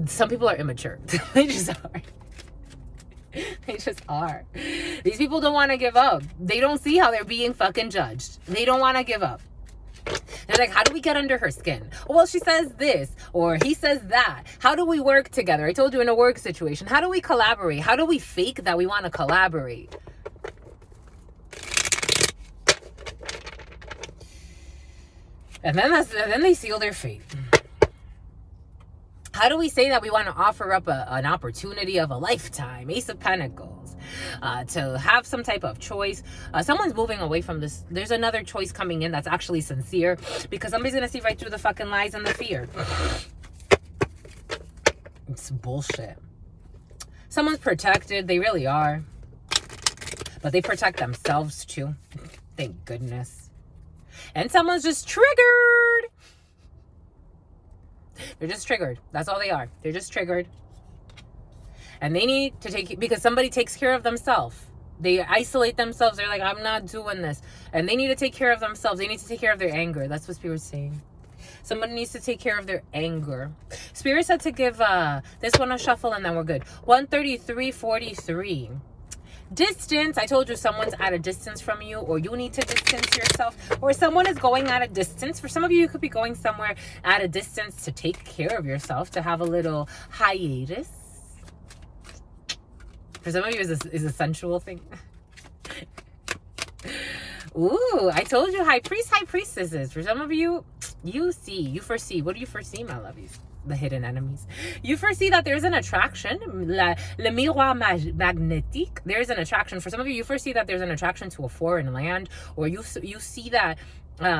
Some people are immature. They just are. They just are. These people don't want to give up. They don't see how they're being fucking judged. They don't want to give up. They're like, how do we get under her skin? Well, she says this or he says that. How do we work together? I told you, in a work situation. How do we collaborate? How do we fake that we want to collaborate? And then they seal their fate. How do we say that we want to offer up an opportunity of a lifetime? Ace of Pentacles. To have some type of choice. Someone's moving away from this. There's another choice coming in that's actually sincere. Because somebody's going to see right through the fucking lies and the fear. It's bullshit. Someone's protected. They really are. But they protect themselves too. Thank goodness. And someone's just triggered. They're just triggered. That's all they are. They're just triggered. And they need to take, because somebody takes care of themselves. They isolate themselves. They're like, I'm not doing this. And they need to take care of themselves. They need to take care of their anger. That's what Spirit's saying. Somebody needs to take care of their anger. Spirit said to give this one a shuffle and then we're good. 133.43. Distance. I told you someone's at a distance from you, or you need to distance yourself, or someone is going at a distance. For some of you, you could be going somewhere at a distance to take care of yourself, to have a little hiatus. For some of you, is a sensual thing. Ooh, I told you, high priest, high priestesses. For some of you, you foresee. What do you foresee, my lovies? The hidden enemies. You foresee that there's an attraction. Le miroir magnétique. There's an attraction. For some of you, you foresee that there's an attraction to a foreign land, or you see that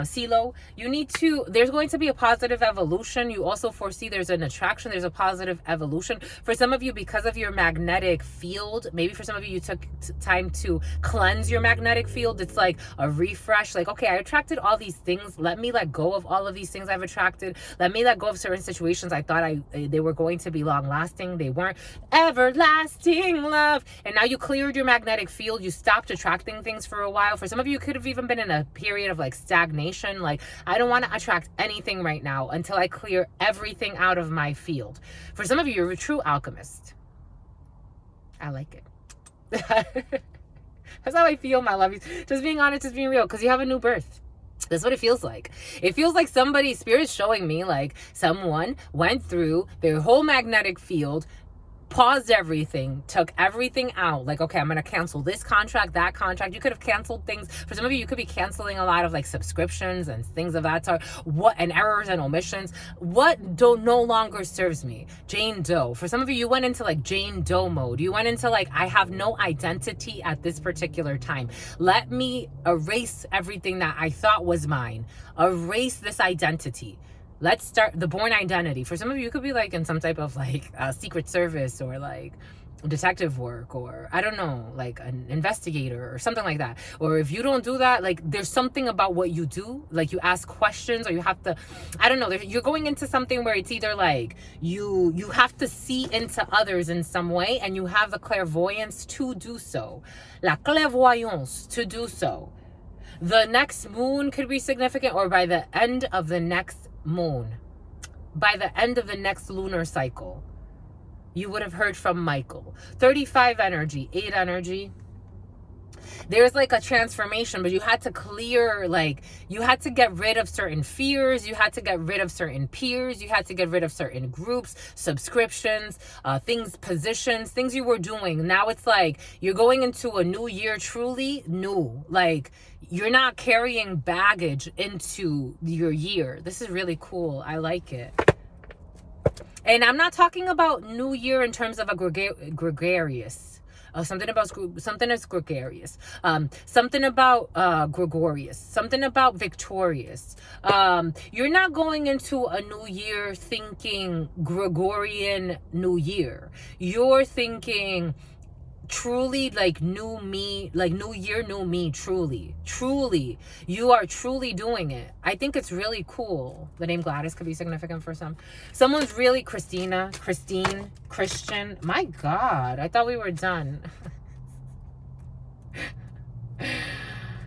Silo, there's going to be a positive evolution. You also foresee there's an attraction, there's a positive evolution. For some of you, because of your magnetic field, maybe for some of you, you took time to cleanse your magnetic field. It's like a refresh, like, okay, I attracted all these things. Let me let go of all of these things I've attracted. Let me let go of certain situations I thought they were going to be long lasting. They weren't. Everlasting love. And now you cleared your magnetic field. You stopped attracting things for a while. For some of you, could have even been in a period of like stagnation. Like, I don't want to attract anything right now until I clear everything out of my field. For some of you, you're a true alchemist. I like it. That's how I feel, my lovies. Just being honest, just being real, because you have a new birth. That's what it feels like. It feels like somebody, spirit's showing me like someone went through their whole magnetic field, paused everything, took everything out. Like, okay, I'm going to cancel this contract, that contract. You could have canceled things. For some of you, you could be canceling a lot of like subscriptions and things of that sort. And errors and omissions. What no longer serves me? Jane Doe. For some of you, you went into like Jane Doe mode. You went into like, I have no identity at this particular time. Let me erase everything that I thought was mine. Erase this identity. Let's start the born identity. For some of you, you could be like in some type of like secret service or like detective work, or I don't know, like an investigator or something like that. Or if you don't do that, like there's something about what you do, like you ask questions, or you have to, I don't know, you're going into something where it's either like you have to see into others in some way, and you have the clairvoyance to do so, la clairvoyance to do so. The next moon could be significant, or by the end of the next moon, by the end of the next lunar cycle, you would have heard from Michael. 35 energy, 8 energy. There's like a transformation, but you had to clear, like you had to get rid of certain fears, you had to get rid of certain peers, you had to get rid of certain groups, subscriptions, things, positions, things you were doing. Now it's like you're going into a new year, truly new. Like you're not carrying baggage into your year. This is really cool. I like it. And I'm not talking about new year in terms of a gregarious. Something is gregarious. Something about gregarious. Something about victorious. You're not going into a new year thinking Gregorian New Year. You're thinking truly like new me, like new year, new me, truly. You are truly doing it. I think it's really cool. The name Gladys could be significant for some. Someone's really Christine, Christian. My God, I thought we were done.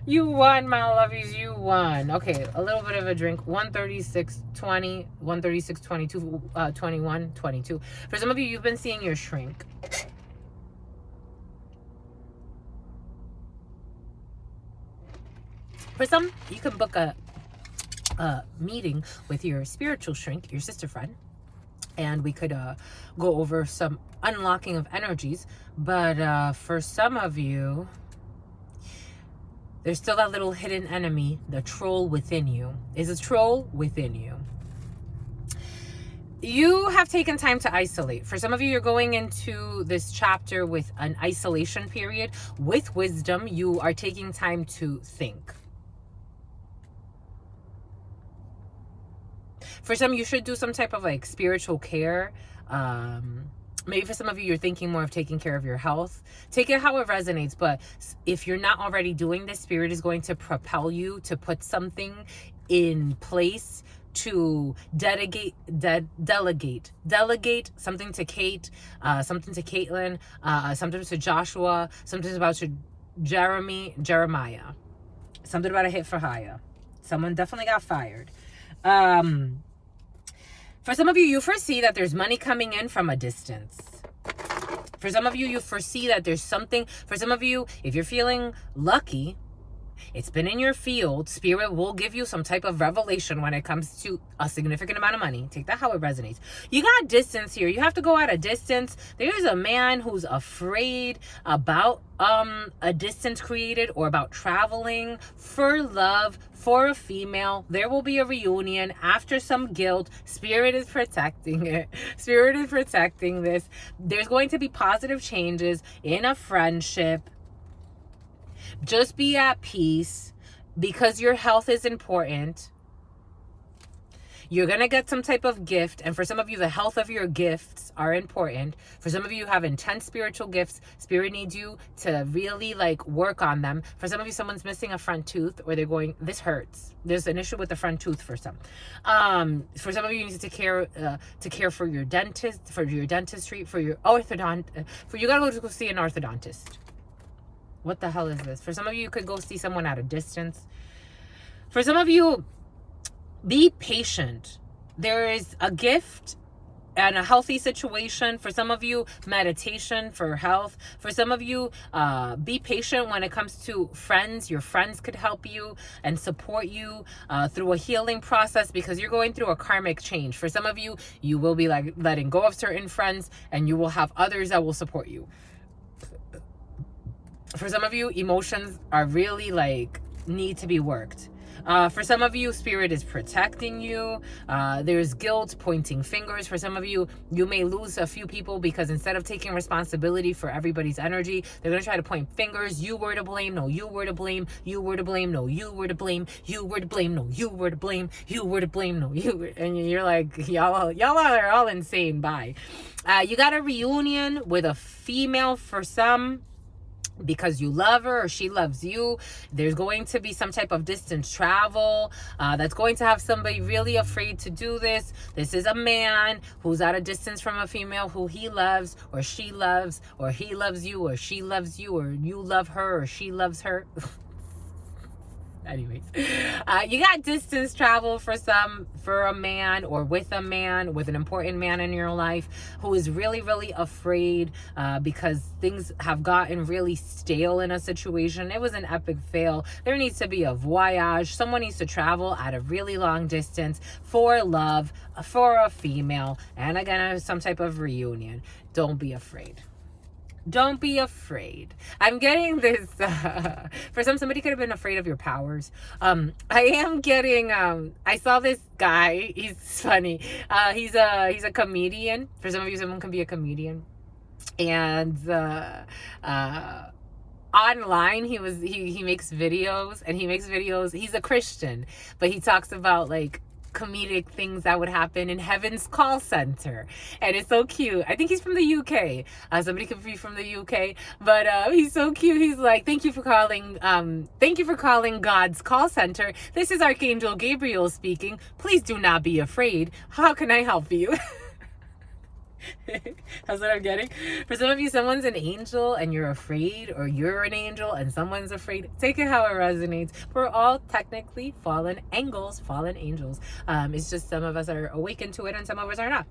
You won, my lovies, you won. Okay, a little bit of a drink. 136.20, 136.22, 21.22. For some of you, you've been seeing your shrink. For some, you can book a meeting with your spiritual shrink, your sister friend, and we could go over some unlocking of energies. But for some of you, there's still that little hidden enemy, the troll within you. Is a troll within you. You have taken time to isolate. For some of you, you're going into this chapter with an isolation period. With wisdom, you are taking time to think. For some, you should do some type of like spiritual care. Maybe for some of you, you're thinking more of taking care of your health. Take it how it resonates. But if you're not already doing this, Spirit is going to propel you to put something in place to delegate something to Kate, something to Caitlin, something to Joshua, something about to Jeremiah, something about a hit for hire. Someone definitely got fired. For some of you, you foresee that there's money coming in from a distance. For some of you, you foresee that there's something. For some of you, if you're feeling lucky, it's been in your field, Spirit will give you some type of revelation when it comes to a significant amount of money. Take that how it resonates. You got distance here. You have to go at a distance. There's a man who's afraid about a distance created, or about traveling for love for a female. There will be a reunion after some guilt. Spirit is protecting it. Spirit is protecting this. There's going to be positive changes in a friendship. Just be at peace, because your health is important. You're going to get some type of gift. And for some of you, the health of your gifts are important. For some of you, have intense spiritual gifts. Spirit needs you to really like work on them. For some of you, someone's missing a front tooth, or they're going, this hurts. There's an issue with the front tooth for some. For some of you, you need to care for your dentist, for your dentistry, for your orthodontist. You got to go see an orthodontist. What the hell is this? For some of you, you could go see someone at a distance. For some of you, be patient. There is a gift and a healthy situation. For some of you, meditation for health. For some of you, be patient when it comes to friends. Your friends could help you and support you through a healing process, because you're going through a karmic change. For some of you, you will be like letting go of certain friends, and you will have others that will support you. For some of you, emotions are really like need to be worked. For some of you, spirit is protecting you. There's guilt, pointing fingers. For some of you, you may lose a few people because instead of taking responsibility for everybody's energy, they're going to try to point fingers. You were to blame. No, you were to blame. You were to blame. No, you were to blame. You were to blame. No, you were to blame. You were to blame. No, you were. And you're like, y'all are all insane. Bye. You got a reunion with a female for some, because you love her or she loves you. There's going to be some type of distance travel that's going to have somebody really afraid to do this. This is a man who's at a distance from a female who he loves or she loves, or he loves you or she loves you, or you love her or she loves her. Anyways, you got distance travel for some, for a man or with a man, with an important man in your life who is really, really afraid because things have gotten really stale in a situation. It was an epic fail. There needs to be a voyage. Someone needs to travel at a really long distance for love, for a female, and again, some type of reunion. Don't be afraid. Don't be afraid. I'm getting this, for somebody could have been afraid of your powers. I am getting, I saw this guy, he's funny. He's a comedian. For some of you, someone can be a comedian. And, online, he makes videos, he's a Christian, but he talks about like comedic things that would happen in heaven's call center, and it's so cute. I think he's from the UK. Somebody could be from the UK, but he's so cute. He's like, thank you for calling God's call center. This is Archangel Gabriel speaking. Please do not be afraid. How can I help you? That's what I'm getting. For some of you, someone's an angel and you're afraid, or you're an angel and someone's afraid. Take it how it resonates. We're all technically fallen angels. It's just some of us are awakened to it and some of us are not.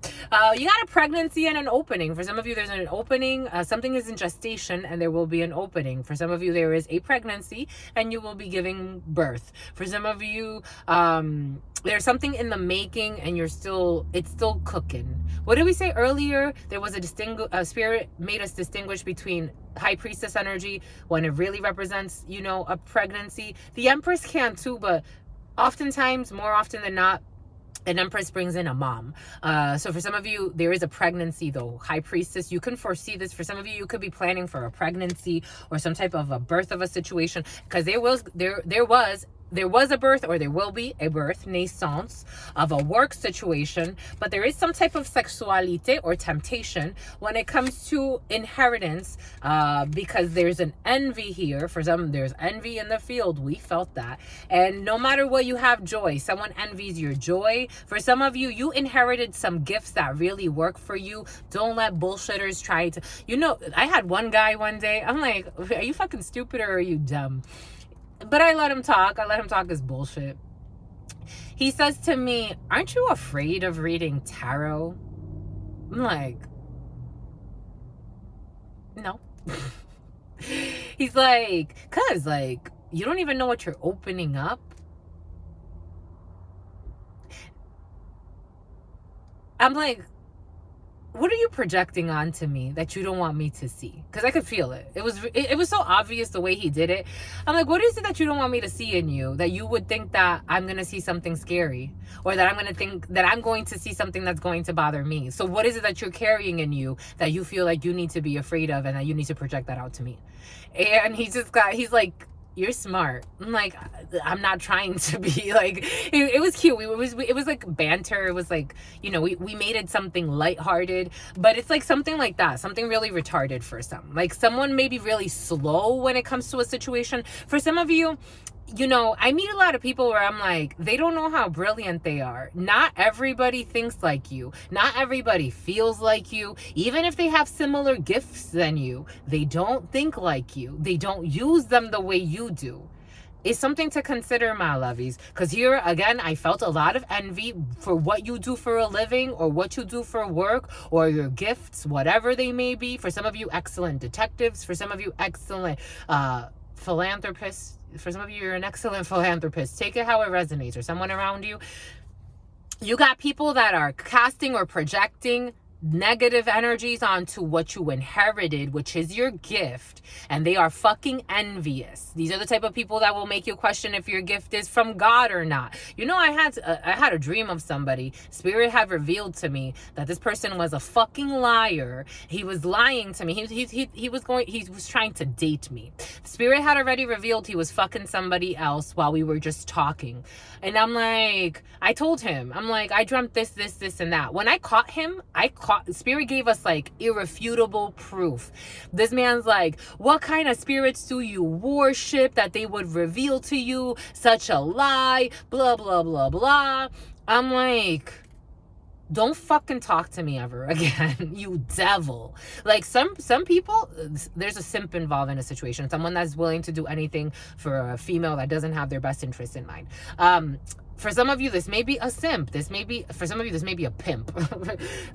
You got a pregnancy and an opening. For some of you, there's an opening. Something is in gestation and there will be an opening. For some of you, there is a pregnancy and you will be giving birth. For some of you, there's something in the making and it's still cooking. What did we say earlier? There was a spirit made us distinguish between high priestess energy when it really represents, a pregnancy. The empress can too, but oftentimes, more often than not, an empress brings in a mom. So for some of you, there is a pregnancy though. High priestess, you can foresee this. For some of you, you could be planning for a pregnancy or some type of a birth of a situation, because there was a birth, or there will be a birth, naissance of a work situation, but there is some type of sexuality or temptation when it comes to inheritance, because there's an envy here. For some, there's envy in the field. We felt that. And no matter what, you have joy. Someone envies your joy. For some of you, you inherited some gifts that really work for you. Don't let bullshitters try to, I had one guy one day, I'm like, are you fucking stupid or are you dumb? But I let him talk. His bullshit. He says to me, aren't you afraid of reading tarot? I'm like, no. He's like, cause like, you don't even know what you're opening up. I'm like, what are you projecting onto me that you don't want me to see? Because I could feel it. It was so obvious the way he did it. I'm like, what is it that you don't want me to see in you, that you would think that I'm going to see something scary, or that I'm going to think that I'm going to see something that's going to bother me? So what is it that you're carrying in you that you feel like you need to be afraid of and that you need to project that out to me? And he's like, you're smart. I'm like, I'm not trying to be like, it was cute. It was like banter. It was like, we made it something lighthearted, but it's like something like that, something really retarded for some. Like someone may be really slow when it comes to a situation. For some of you, I meet a lot of people where I'm like, they don't know how brilliant they are. Not everybody thinks like you. Not everybody feels like you. Even if they have similar gifts than you, they don't think like you. They don't use them the way you do. is something to consider, my lovies. Because here, again, I felt a lot of envy for what you do for a living or what you do for work or your gifts, whatever they may be. For some of you, excellent detectives. For some of you, excellent philanthropists. For some of you, you're an excellent philanthropist. Take it how it resonates. Or someone around you. You got people that are casting or projecting negative energies onto what you inherited, which is your gift, and they are fucking envious. These are the type of people that will make you question if your gift is from God or not. You know, I had a dream of somebody. Spirit had revealed to me that this person was a fucking liar. He was lying to me. He was trying to date me. Spirit had already revealed he was fucking somebody else while we were just talking. And I'm like, I told him, I'm like, I dreamt this, and that. When I caught him, Spirit gave us like irrefutable proof. This man's like, what kind of spirits do you worship that they would reveal to you such a lie? Blah, blah, blah, blah. I'm like, don't fucking talk to me ever again, you devil. Like some people, there's a simp involved in a situation. Someone that's willing to do anything for a female that doesn't have their best interests in mind. For some of you, this may be a simp. For some of you, this may be a pimp.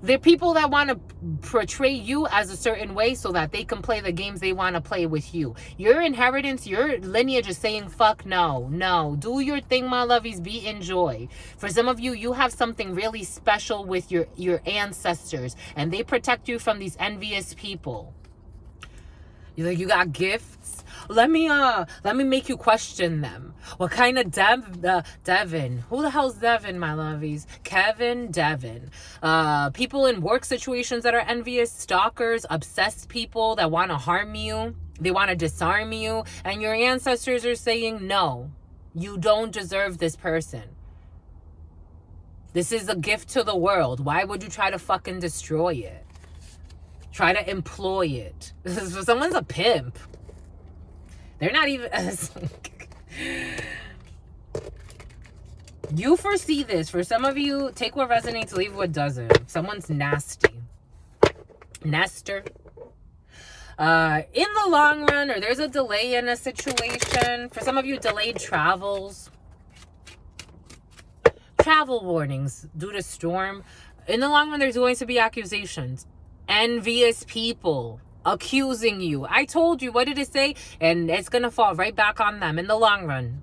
They're people that want to portray you as a certain way so that they can play the games they want to play with you. Your inheritance, your lineage is saying, fuck no. Do your thing, my lovies. Be in joy. For some of you, you have something really special with your ancestors, and they protect you from these envious people. You got gifts? Let me make you question them. What kind of Devin? Who the hell's Devin, my lovies? Kevin, Devin. People in work situations that are envious, stalkers, obsessed people that want to harm you. They want to disarm you. And your ancestors are saying, no, you don't deserve this person. This is a gift to the world. Why would you try to fucking destroy it? Try to employ it. Someone's a pimp. They're not even... You foresee this. For some of you, take what resonates, leave what doesn't. Someone's nasty. Nester. In the long run, or there's a delay in a situation. For some of you, delayed travels. Travel warnings due to storm. In the long run, there's going to be accusations. Envious people accusing you. I told you, what did it say? And it's going to fall right back on them in the long run.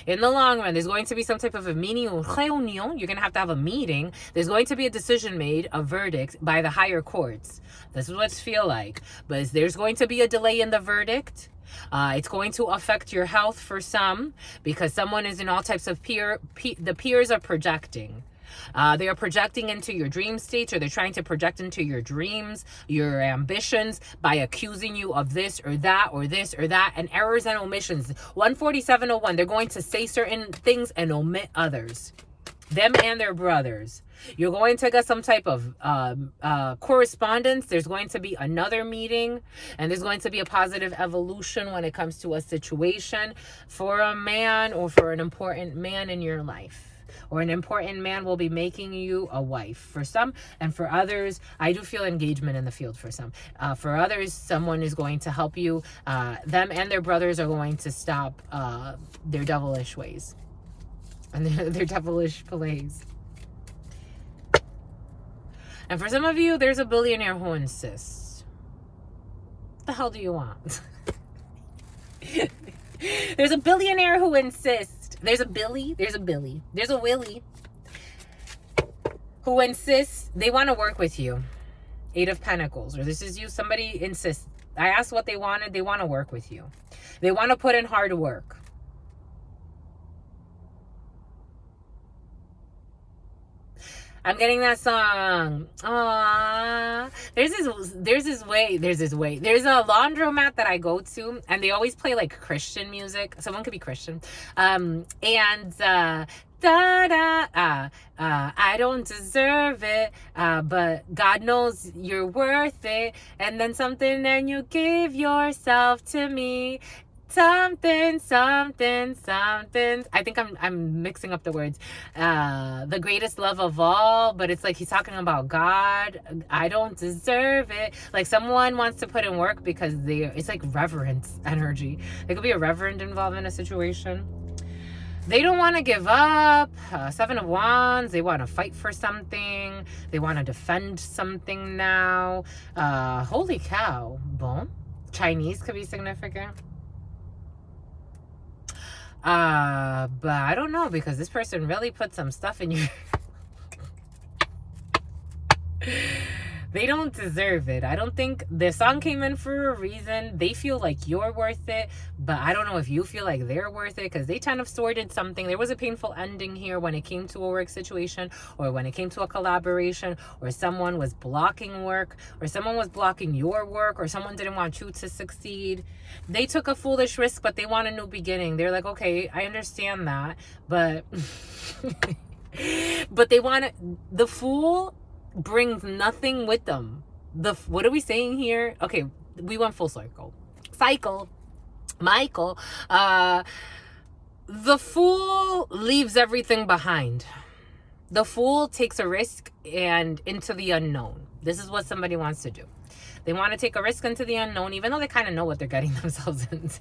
In the long run, there's going to be some type of a meeting. You're going to have a meeting. There's going to be a decision made, a verdict by the higher courts. This is what it feels like. But there's going to be a delay in the verdict. It's going to affect your health for some because someone is in all types of the peers are projecting. They are projecting into your dream states, or they're trying to project into your dreams, your ambitions, by accusing you of this or that or this or that, and errors and omissions. 14701, they're going to say certain things and omit others. Them and their brothers. You're going to get some type of correspondence. There's going to be another meeting, and there's going to be a positive evolution when it comes to a situation for a man or for an important man in your life. Or an important man will be making you a wife for some, and for others, I do feel engagement in the field for some. For others, someone is going to help you. Them and their brothers are going to stop their devilish ways and their devilish plays. And for some of you, there's a billionaire who insists. What the hell do you want? There's a billionaire who insists. There's a Billy. There's a Willie who insists they want to work with you. 8 of Pentacles. Or this is you. Somebody insists. I asked what they wanted. They want to work with you. They want to put in hard work. I'm getting that song. Aww. There's this way. There's a laundromat that I go to, and they always play like Christian music. Someone could be Christian. I don't deserve it, but God knows you're worth it. And then something, and you give yourself to me. something, something, something. I think I'm mixing up the words. The greatest love of all, but it's like he's talking about God. I don't deserve it. Like someone wants to put in work because it's like reverence energy. There could be a reverend involved in a situation. They don't want to give up. Seven of Wands. They want to fight for something. They want to defend something now. Holy cow. Boom. Chinese could be significant. But I don't know, because this person really put some stuff in your... They don't deserve it. I don't think the song came in for a reason. They feel like you're worth it, but I don't know if you feel like they're worth it, because they kind of sorted something. There was a painful ending here when it came to a work situation, or when it came to a collaboration, or someone was blocking work, or someone was blocking your work, or someone didn't want you to succeed. They took a foolish risk, but they want a new beginning. They're like, okay, I understand that, but but they want the fool brings nothing with them. What are we saying here? Okay, we went full circle. Michael. The fool leaves everything behind. The fool takes a risk and into the unknown. This is what somebody wants to do. They want to take a risk into the unknown, even though they kind of know what they're getting themselves into.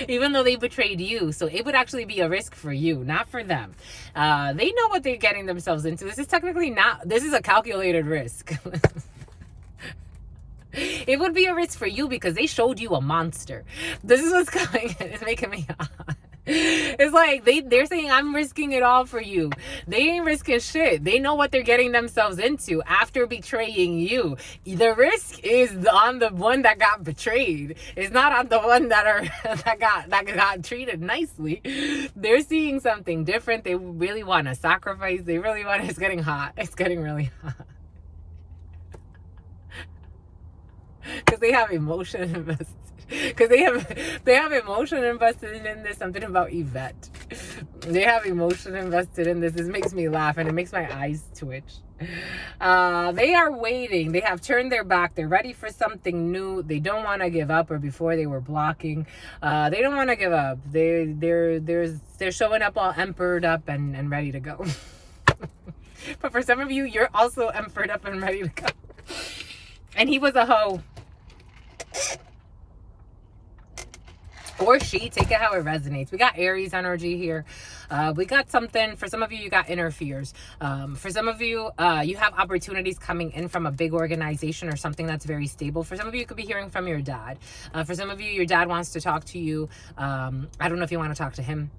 Even though they betrayed you. So it would actually be a risk for you, not for them. They know what they're getting themselves into. This is technically not, this is a calculated risk. It would be a risk for you because they showed you a monster. This is what's coming in. It's making me hot. It's like they're saying, I'm risking it all for you. They ain't risking shit. They know what they're getting themselves into after betraying you. The risk is on the one that got betrayed. It's not on the one that got treated nicely. They're seeing something different. They really want to sacrifice. They really want it's getting hot. It's getting really hot. Because they have emotion invested. Because they have emotion invested in this. Something about Yvette. They have emotion invested in this. This makes me laugh and it makes my eyes twitch. They are waiting. They have turned their back. They're ready for something new. They don't want to give up, or before they were blocking. They don't want to give up. They're showing up all empered up and ready to go. But for some of you, you're also empered up and ready to go. And he was a hoe. Or she, take it how it resonates. We got Aries energy here. We got something, for some of you, you got inner fears. For some of you, you have opportunities coming in from a big organization or something that's very stable. For some of you, you could be hearing from your dad. For some of you, your dad wants to talk to you. I don't know if you want to talk to him,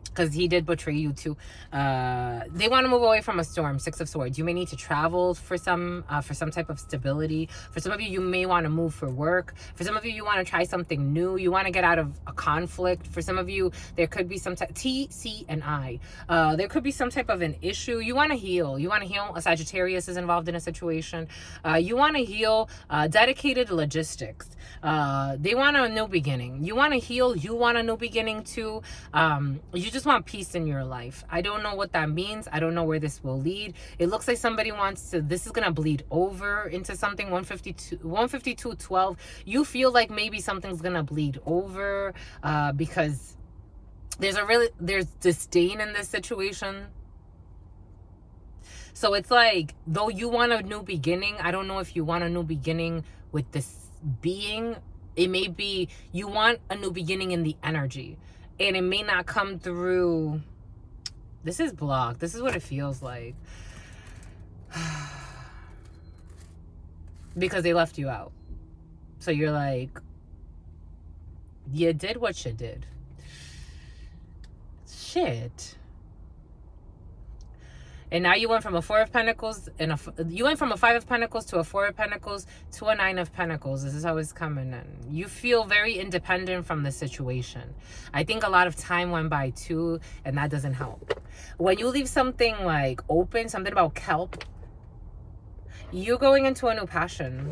because he did betray you too. They want to move away from a storm. Six of Swords. You may need to travel for some type of stability. For some of you, you may want to move for work. For some of you, you want to try something new. You want to get out of a conflict. For some of you, there could be some type, T, C, and I. There could be some type of an issue. You want to heal. You want to heal. A Sagittarius is involved in a situation. You want to heal. Dedicated logistics. They want a new beginning. You want to heal. You want a new beginning too. You just want peace in your life. I don't know what that means. I don't know where this will lead. It looks like somebody wants to, this is going to bleed over into something. 152.12. You feel like maybe something's going to bleed over, because there's disdain in this situation. So it's like, though you want a new beginning, I don't know if you want a new beginning with this being. It may be you want a new beginning in the energy, and it may not come through. This is blocked. This is what it feels like. Because they left you out. So you're like, you did what you did. Shit. And now you went from a Four of Pentacles and you went from a Five of Pentacles to a Four of Pentacles to a Nine of Pentacles. This is how it's coming in. You feel very independent from the situation. I think a lot of time went by too, and that doesn't help. When you leave something like open, something about kelp, you're going into a new passion.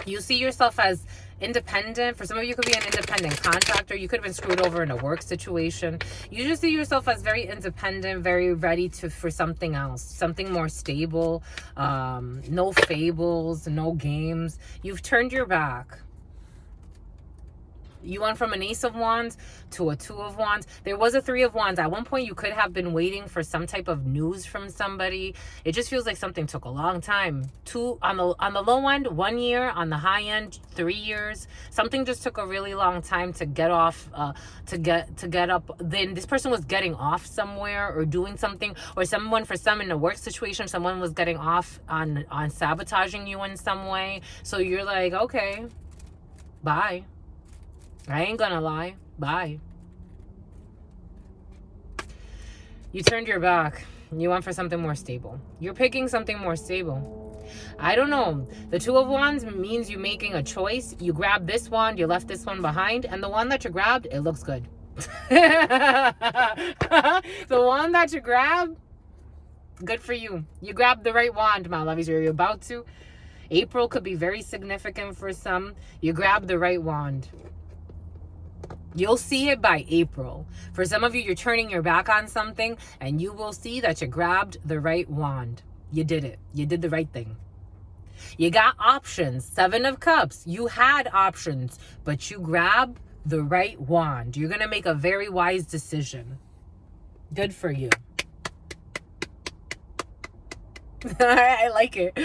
You see yourself as independent. For some of you, could be an independent contractor. You could have been screwed over in a work situation. You just see yourself as very independent, very ready for something else, something more stable. No fables, no games. You've turned your back. You went from an Ace of Wands to a Two of Wands. There was a Three of Wands. At one point, you could have been waiting for some type of news from somebody. It just feels like something took a long time. Two on the low end, 1 year. On the high end, 3 years. Something just took a really long time to get off, to get up. Then this person was getting off somewhere or doing something, or someone, for some in a work situation, someone was getting off on sabotaging you in some way. So you're like, okay, bye. I ain't gonna lie. Bye. You turned your back. You went for something more stable. You're picking something more stable. I don't know. The Two of Wands means you making a choice. You grabbed this wand, you left this one behind, and the one that you grabbed, it looks good. The one that you grabbed, good for you. You grabbed the right wand, my lovies. You're about to. April could be very significant for some. You grabbed the right wand. You'll see it by April. For some of you, you're turning your back on something, and you will see that you grabbed the right wand. You did it. You did the right thing. You got options. 7 of Cups. You had options, but you grabbed the right wand. You're going to make a very wise decision. Good for you. I like it.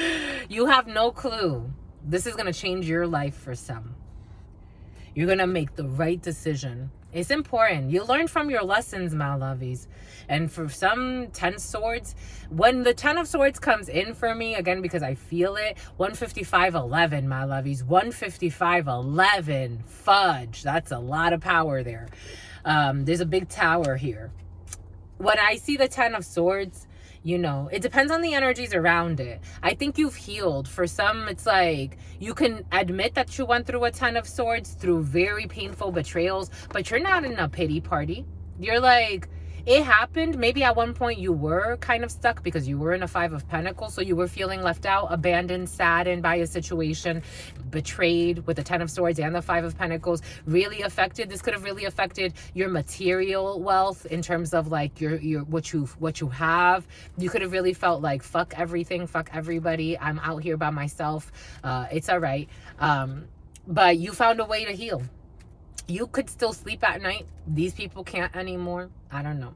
You have no clue. This is going to change your life for some. You're going to make the right decision. It's important. You learn from your lessons, my lovies. And for some, 10 swords, when the 10 of swords comes in for me, again, because I feel it, 155-11, my lovies. 155-11. Fudge. That's a lot of power there. There's a big tower here. When I see the 10 of swords, you know, it depends on the energies around it. I think you've healed. For some, it's like you can admit that you went through a 10 of swords through very painful betrayals, but you're not in a pity party. You're like, it happened. Maybe at one point you were kind of stuck because you were in a 5 of Pentacles. So you were feeling left out, abandoned, saddened by a situation, betrayed with the 10 of Swords and the 5 of Pentacles. Really affected. This could have really affected your material wealth in terms of like your what you have. You could have really felt like, fuck everything, fuck everybody. I'm out here by myself. It's all right. But you found a way to heal. You could still sleep at night. These people can't anymore. I don't know.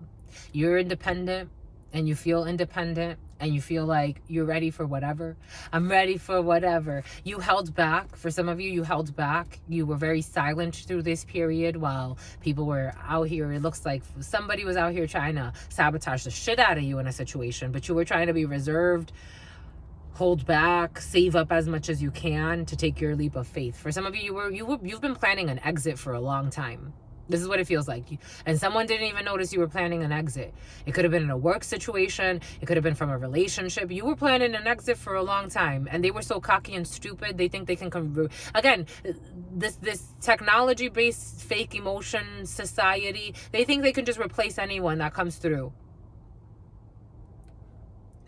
You're independent and you feel independent and you feel like you're ready for whatever. I'm ready for whatever. You held back. For some of you, you held back. You were very silent through this period while people were out here. It looks like somebody was out here trying to sabotage the shit out of you in a situation, but you were trying to be reserved, hold back, save up as much as you can to take your leap of faith. For some of you, you've been planning an exit for a long time. This is what it feels like. And someone didn't even notice you were planning an exit. It could have been in a work situation. It could have been from a relationship. You were planning an exit for a long time. And they were so cocky and stupid. They think they can come. Again, this technology-based fake emotion society, they think they can just replace anyone that comes through.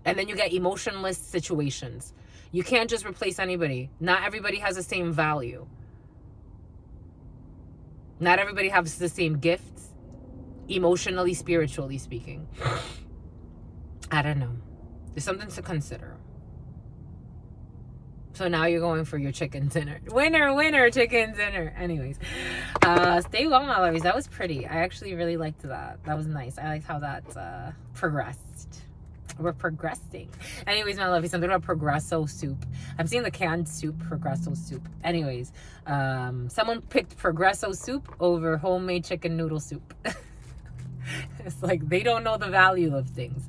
And then you get emotionless situations. You can't just replace anybody. Not everybody has the same value. Not everybody has the same gifts, emotionally, spiritually speaking. I don't know. There's something to consider. So now you're going for your chicken dinner. Winner, chicken dinner. Anyways, stay well, my lovies. That was pretty. I actually really liked that. That was nice. I liked how that progressed. We're progressing. Anyways, my lovies, something about Progresso soup. I'm seeing the canned soup, Progresso soup. Anyways, someone picked Progresso soup over homemade chicken noodle soup. It's like they don't know the value of things.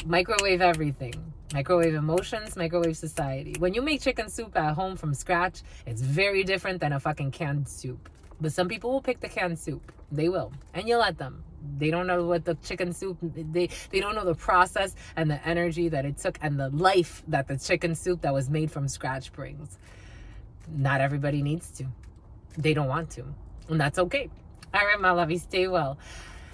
Microwave everything. Microwave emotions, microwave society. When you make chicken soup at home from scratch, it's very different than a fucking canned soup. But some people will pick the canned soup. They will. And you let them. They don't know what the chicken soup, they don't know the process and the energy that it took and the life that the chicken soup that was made from scratch brings. Not everybody needs to. They don't want to. And that's okay. All right, my lovies, stay well.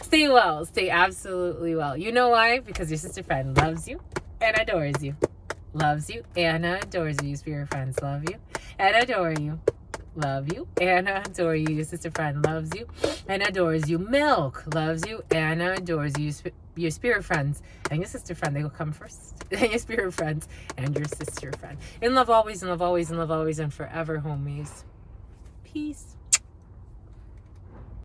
Stay well. Stay absolutely well. You know why? Because your sister friend loves you and adores you. Loves you and adores you. Your spirit friends love you and adore you. Love you and adore you. Your sister friend loves you and adores you. Milk loves you and adores you. Your spirit friends and your sister friend, they will come first. And your spirit friends and your sister friend. In love always, in love always, in love always, and forever, homies. Peace.